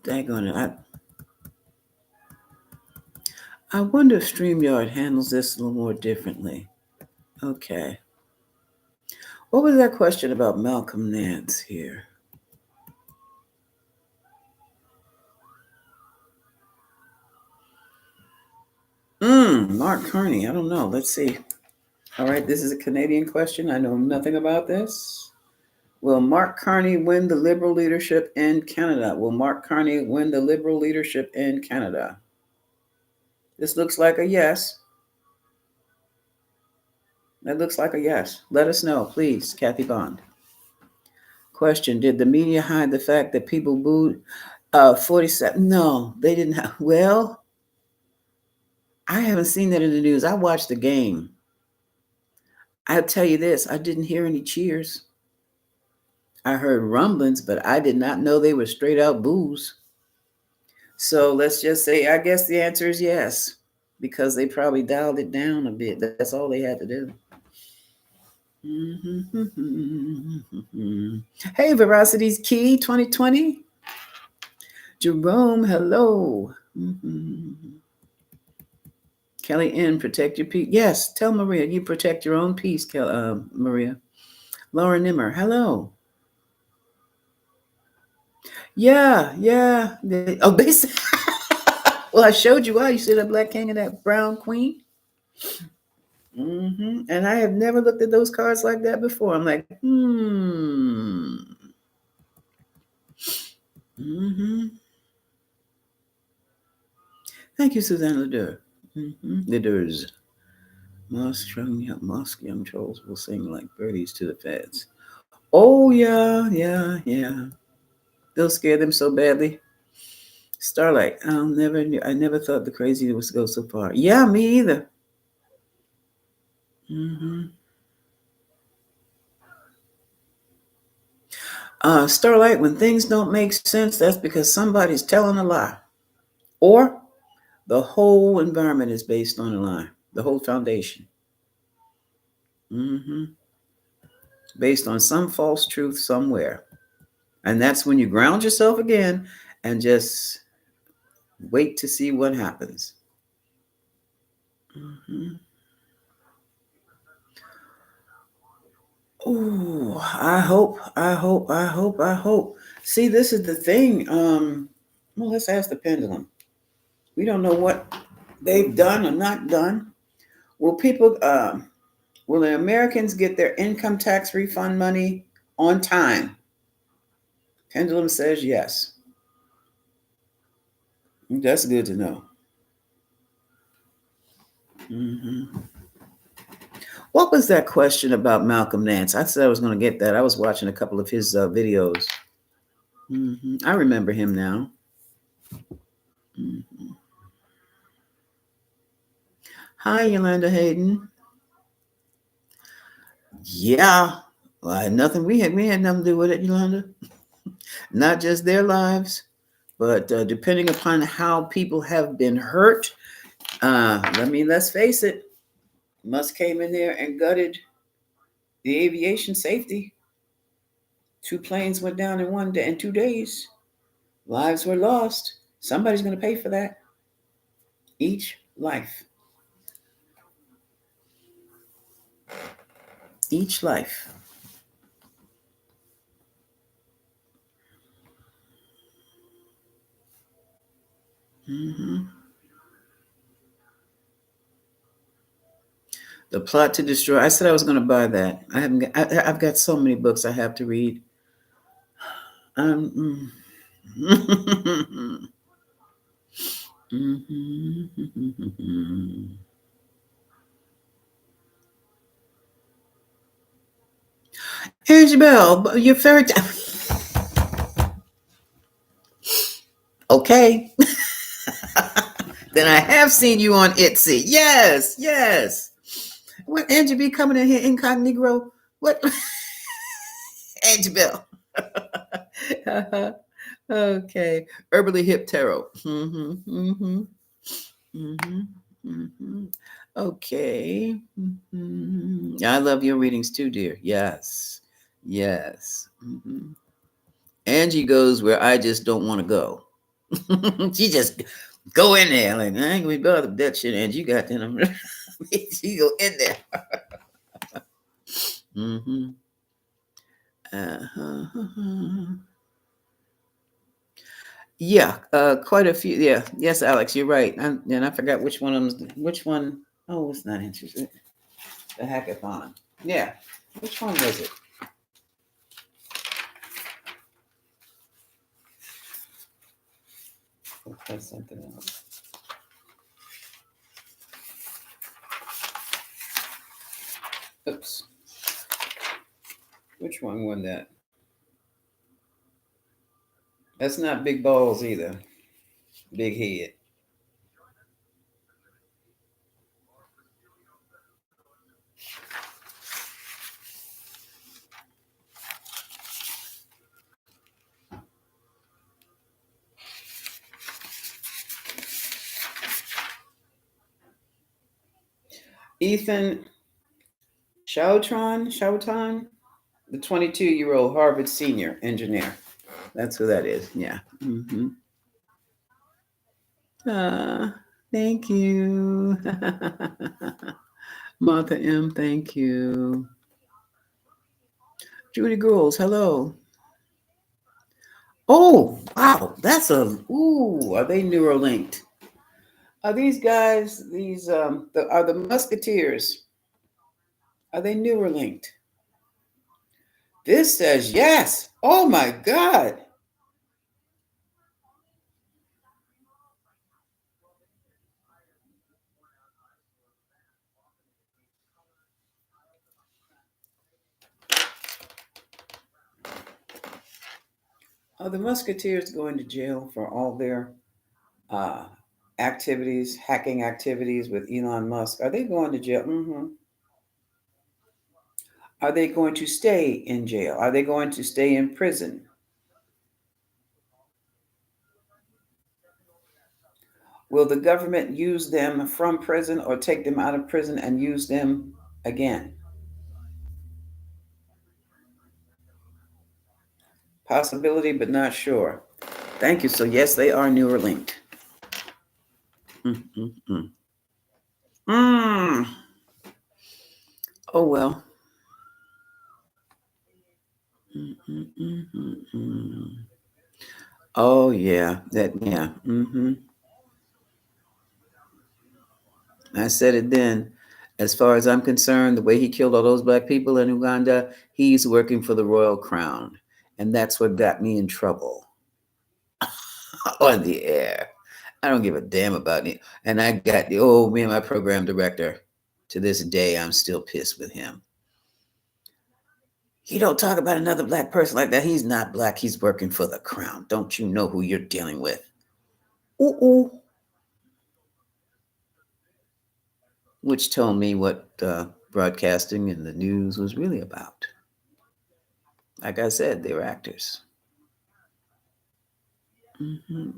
Daggone it. I wonder if StreamYard handles this a little more differently. Okay. What was that question about Malcolm Nance here? Mark Carney. I don't know. Let's see. All right, this is a Canadian question. I know nothing about this. Will Mark Carney win the Liberal leadership in Canada? Will Mark Carney win the Liberal leadership in Canada? This looks like a yes. That looks like a yes. Let us know, please, Kathy Bond. Question: did the media hide the fact that people booed 47? No, they didn't. Well, I haven't seen that in the news. I watched the game. I'll tell you this: I didn't hear any cheers. I heard rumblings, but I did not know they were straight out boos. So let's just say, I guess the answer is yes, because they probably dialed it down a bit. That's all they had to do. Hey, Verocity's Key 2020. Jerome, hello. Kelly N, protect your peace. Yes, tell Maria you protect your own peace, Maria. Laura Nimmer, hello. Yeah. They said, well, I showed you why. You see that black king and that brown queen? And I have never looked at those cards like that before. I'm like, Thank you, Suzanne Leder. Leders. Mosque young trolls will sing like birdies to the feds. Oh, yeah. They'll scare them so badly. Starlight, I never thought the crazy was go so far. Yeah, me either. Starlight, when things don't make sense, that's because somebody's telling a lie. Or the whole environment is based on a lie. The whole foundation. Based on some false truth somewhere. And that's when you ground yourself again and just wait to see what happens. Oh, I hope. See, this is the thing. Well, let's ask the pendulum. We don't know what they've done or not done. Will people, will the Americans get their income tax refund money on time? Pendulum says yes. That's good to know. Hmm. What was that question about Malcolm Nance? I said I was going to get that. I was watching a couple of his videos. I remember him now. Mhm. Hi, Yolanda Hayden. Yeah, well, I had nothing. We had nothing to do with it, Yolanda. Not just their lives, but depending upon how people have been hurt. Let's face it. Musk came in there and gutted the aviation safety. Two planes went down in one day, in 2 days. Lives were lost. Somebody's going to pay for that. Each life. Each life. Hmm. The Plot to Destroy. I said I was going to buy that. I haven't. I've got so many books I have to read. Um. Isabel, your favorite. Okay. Then I have seen you on Etsy. Yes, yes. What Angie be coming in here incognito? What Angie Bell? Okay. Herbally Hip Tarot. Okay. I love your readings too, dear. Yes. Yes. Angie goes where I just don't want to go. She just go in there. Like, I ain't gonna be bothered with that shit, Angie. You got that. She go in there. Mm-hmm. Uh-huh. Yeah, quite a few. Yeah, yes, Alex, you're right. And I forgot which one of them. Which one? Oh, it's not interesting. The hackathon. Yeah, which one was it? That's something else. Oops. Which one won that? That's not big balls either. Big head. Ethan Showtron, the 22-year-old Harvard senior engineer. That's who that is. Yeah. Thank you. Martha M, thank you. Judy Girls, hello. Oh, wow. Are they Neuralinked? Are these guys, are the Musketeers, are they Neuralinked? This says yes. Oh my God. Are the Musketeers going to jail for all their uh, activities, hacking activities with Elon Musk? Are they going to jail? Are they going to stay in jail? Are they going to stay in prison? Will the government use them from prison or take them out of prison and use them again? Possibility, but not sure. Thank you. So, yes, they are newer linked. Mm, mm, mm. Mm. Oh, well. Mm, mm, mm, mm, mm. Oh, yeah. Yeah. I said it then. As far as I'm concerned, the way he killed all those black people in Uganda, he's working for the royal crown. And that's what got me in trouble on the air. I don't give a damn about it. And I got the old me and my program director. To this day, I'm still pissed with him. You don't talk about another black person like that. He's not black. He's working for the crown. Don't you know who you're dealing with? Ooh, ooh. Which told me what broadcasting and the news was really about. Like I said, they were actors.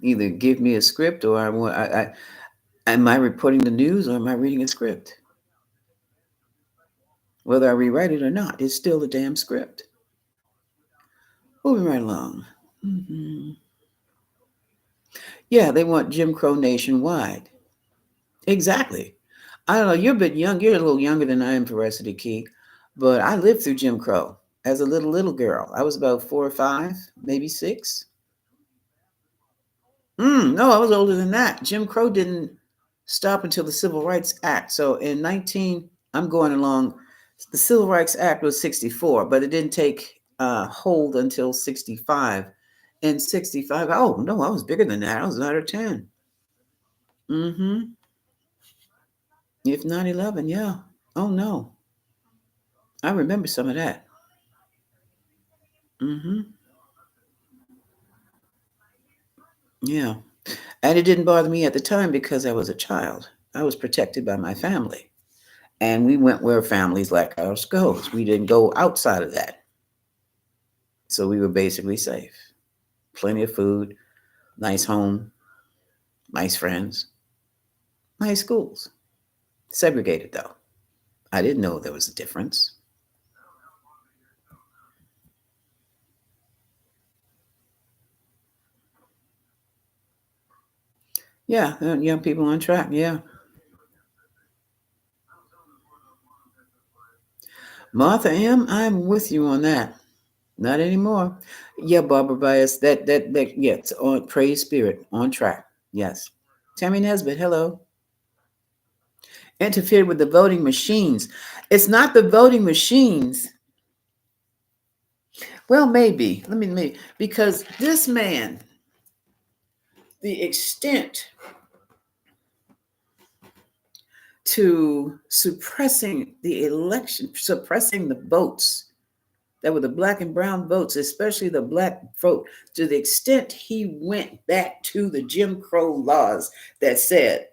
Either give me a script or am I reporting the news or am I reading a script? Whether I rewrite it or not, it's still a damn script. Moving right along. hmm Yeah, they want Jim Crow nationwide. Exactly. I don't know. You're a bit young. You're a little younger than I am, Veracity Key. But I lived through Jim Crow as a little girl. I was about 4 or 5, maybe 6. No, I was older than that. Jim Crow didn't stop until the Civil Rights Act. So in 19, I'm going along. The Civil Rights Act was 64, but it didn't take hold until 65. In 65, oh no, I was bigger than that. I was 9 or 10. Mm-hmm. If not 11, yeah. Oh no, I remember some of that. Mm-hmm. Yeah, and it didn't bother me at the time because I was a child. I was protected by my family, and we went where families like ours goes. We didn't go outside of that, so we were basically safe. Plenty of food, nice home, nice friends, nice schools. Segregated though. I didn't know there was a difference. Yeah, young people on track. Yeah, Martha M. I'm with you on that. Not anymore. Yeah, Barbara Bias. That. Yeah, it's on praise spirit on track. Yes. Tammy Nesbitt. Hello. Interfered with the voting machines. It's not the voting machines. Well, maybe. Maybe because this man, the extent to suppressing the election, suppressing the votes that were the black and brown votes, especially the black vote, to the extent he went back to the Jim Crow laws that said,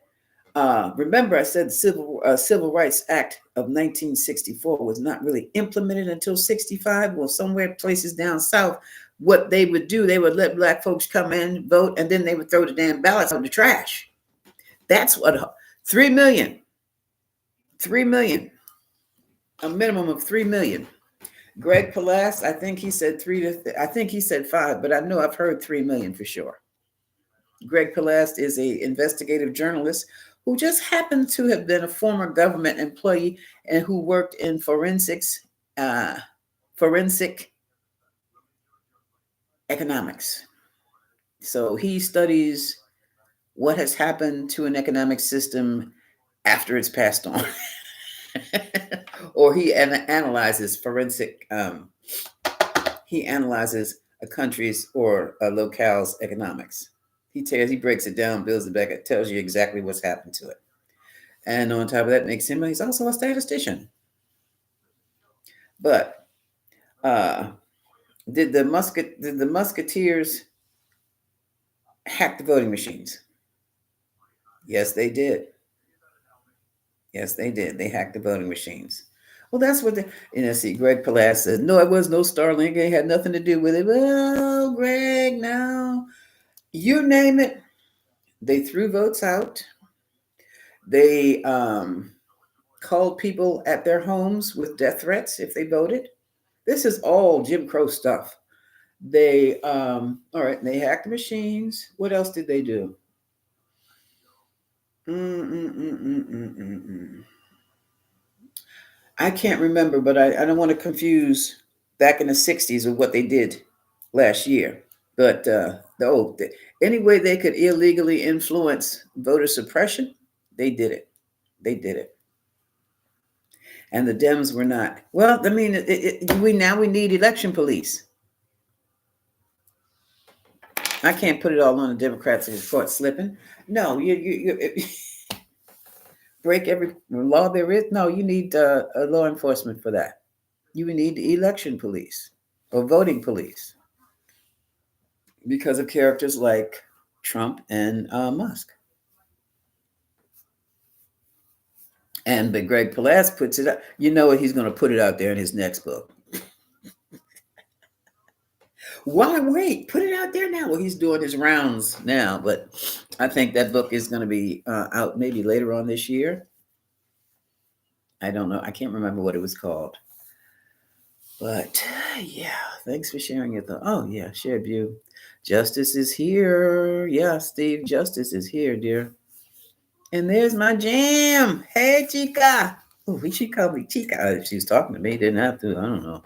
remember, I said the Civil Rights Act of 1964 was not really implemented until 65. Well, somewhere places down south, what they would do, they would let black folks come in, vote, and then they would throw the damn ballots out in the trash. That's what 3 million, 3 million, a minimum of 3 million. Greg Palas, I think he said I think he said 5, but I know I've heard 3 million for sure. Greg Palast is a investigative journalist who just happened to have been a former government employee and who worked in uh, forensic economics. So he studies what has happened to an economic system after it's passed on, or he analyzes forensic. He analyzes a country's or a locale's economics. He breaks it down, builds it back, it tells you exactly what's happened to it. And on top of that, makes him he's also a statistician. But uh, did the Musketeers hack the voting machines? Yes, they did. Yes, they did. They hacked the voting machines. Well, that's what the see. Greg Palas says no. It was no Starlink. It had nothing to do with it. Well, Greg, now you name it. They threw votes out. They called people at their homes with death threats if they voted. This is all Jim Crow stuff. They all right. They hacked the machines. What else did they do? Mm, mm, mm, mm, mm, mm, mm. I can't remember, but I don't want to confuse back in the '60s with what they did last year. But any way they could illegally influence voter suppression, they did it. They did it. And the Dems were not. Well, I mean, we need election police. I can't put it all on the Democrats who caught slipping. No, you break every law there is. No, you need a law enforcement for that. You need election police or voting police because of characters like Trump and Musk. But Greg Palast puts it up. You know what? He's going to put it out there in his next book. Why wait? Put it out there now. Well, he's doing his rounds now, but I think that book is going to be out maybe later on this year. I don't know. I can't remember what it was called. But yeah, thanks for sharing your thought. Oh yeah, shared view. Justice is here. Yeah, Steve, Justice is here, dear. And there's my jam. Hey, Chica. Oh, she called me Chica. If she was talking to me, didn't have to. I don't know.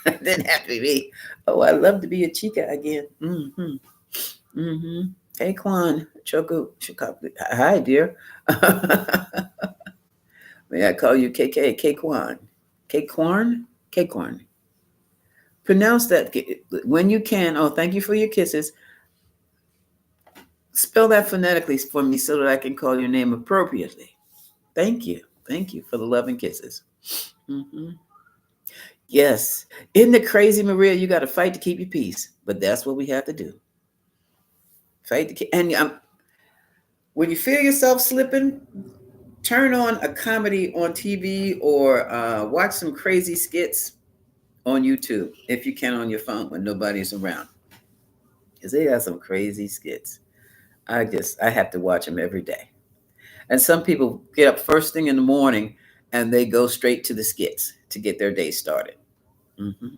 Didn't have to be me. Oh, I'd love to be a Chica again. Mm-hmm. Mm-hmm. Hey, Kwan. Choco. Hi, dear. May I call you KK? K-Kwan. K-Kwan? K-Kwan. Pronounce that when you can. Oh, thank you for your kisses. Spell that phonetically for me so that I can call your name appropriately. Thank you. Thank you for the love and kisses. Mm-hmm. Yes. Isn't it crazy, Maria? You got to fight to keep your peace. But that's what we have to do. Fight to keep. And when you feel yourself slipping, turn on a comedy on TV or watch some crazy skits on YouTube if you can on your phone when nobody's around. Because they got some crazy skits. I have to watch them every day. And some people get up first thing in the morning and they go straight to the skits to get their day started. Mm-hmm.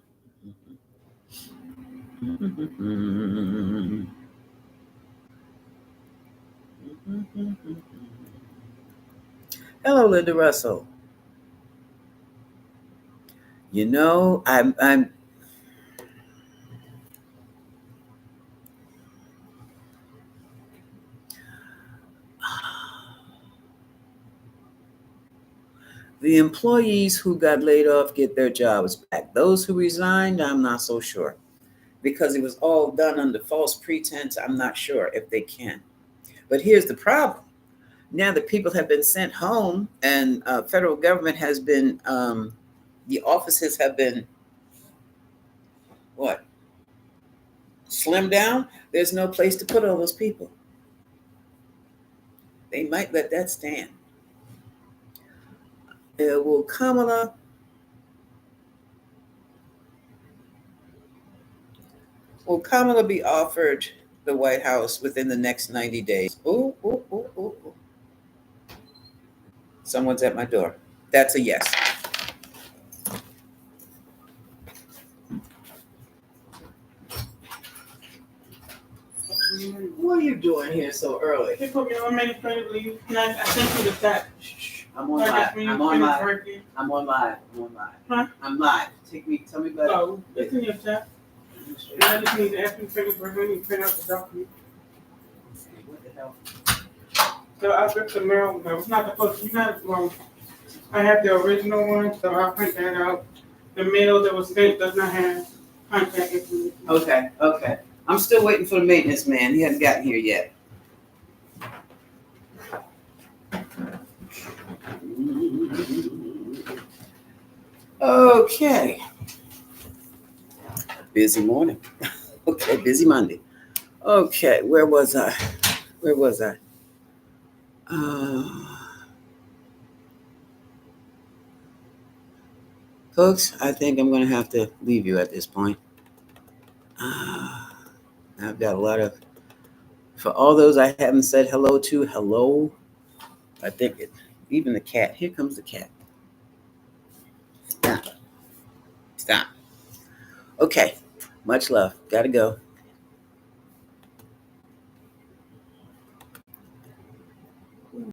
Mm-hmm. Mm-hmm. Hello, Linda Russell. I'm the employees who got laid off get their jobs back. Those who resigned, I'm not so sure. Because it was all done under false pretense, I'm not sure if they can. But here's the problem. Now that people have been sent home and federal government has been, the offices have been, what, slimmed down? There's no place to put all those people. They might let that stand. Will Kamala be offered the White House within the next 90 days? Ooh, ooh, ooh, ooh, ooh. Someone's at my door. That's a yes. What are you doing here so early? They put me on minute for you to leave. I sent you the chat. I'm on live. I'm on live. I'm on live. Huh? I'm live. Tell me about it. Oh, it's in your chat. And I just need to ask you for when you print out the document. What the hell? So I took the mail. No, it's not the post. You got it wrong. I have the original one, so I'll print that out. The mail that was sent does not have contact information. Okay. I'm still waiting for the maintenance man. He hasn't gotten here yet. Okay. Busy morning. Okay, busy Monday. Okay, where was I? Folks, I think I'm going to have to leave you at this point. I've got a lot of, for all those I haven't said hello to, hello. I think even the cat. Here comes the cat. Stop. Okay, much love. Gotta go.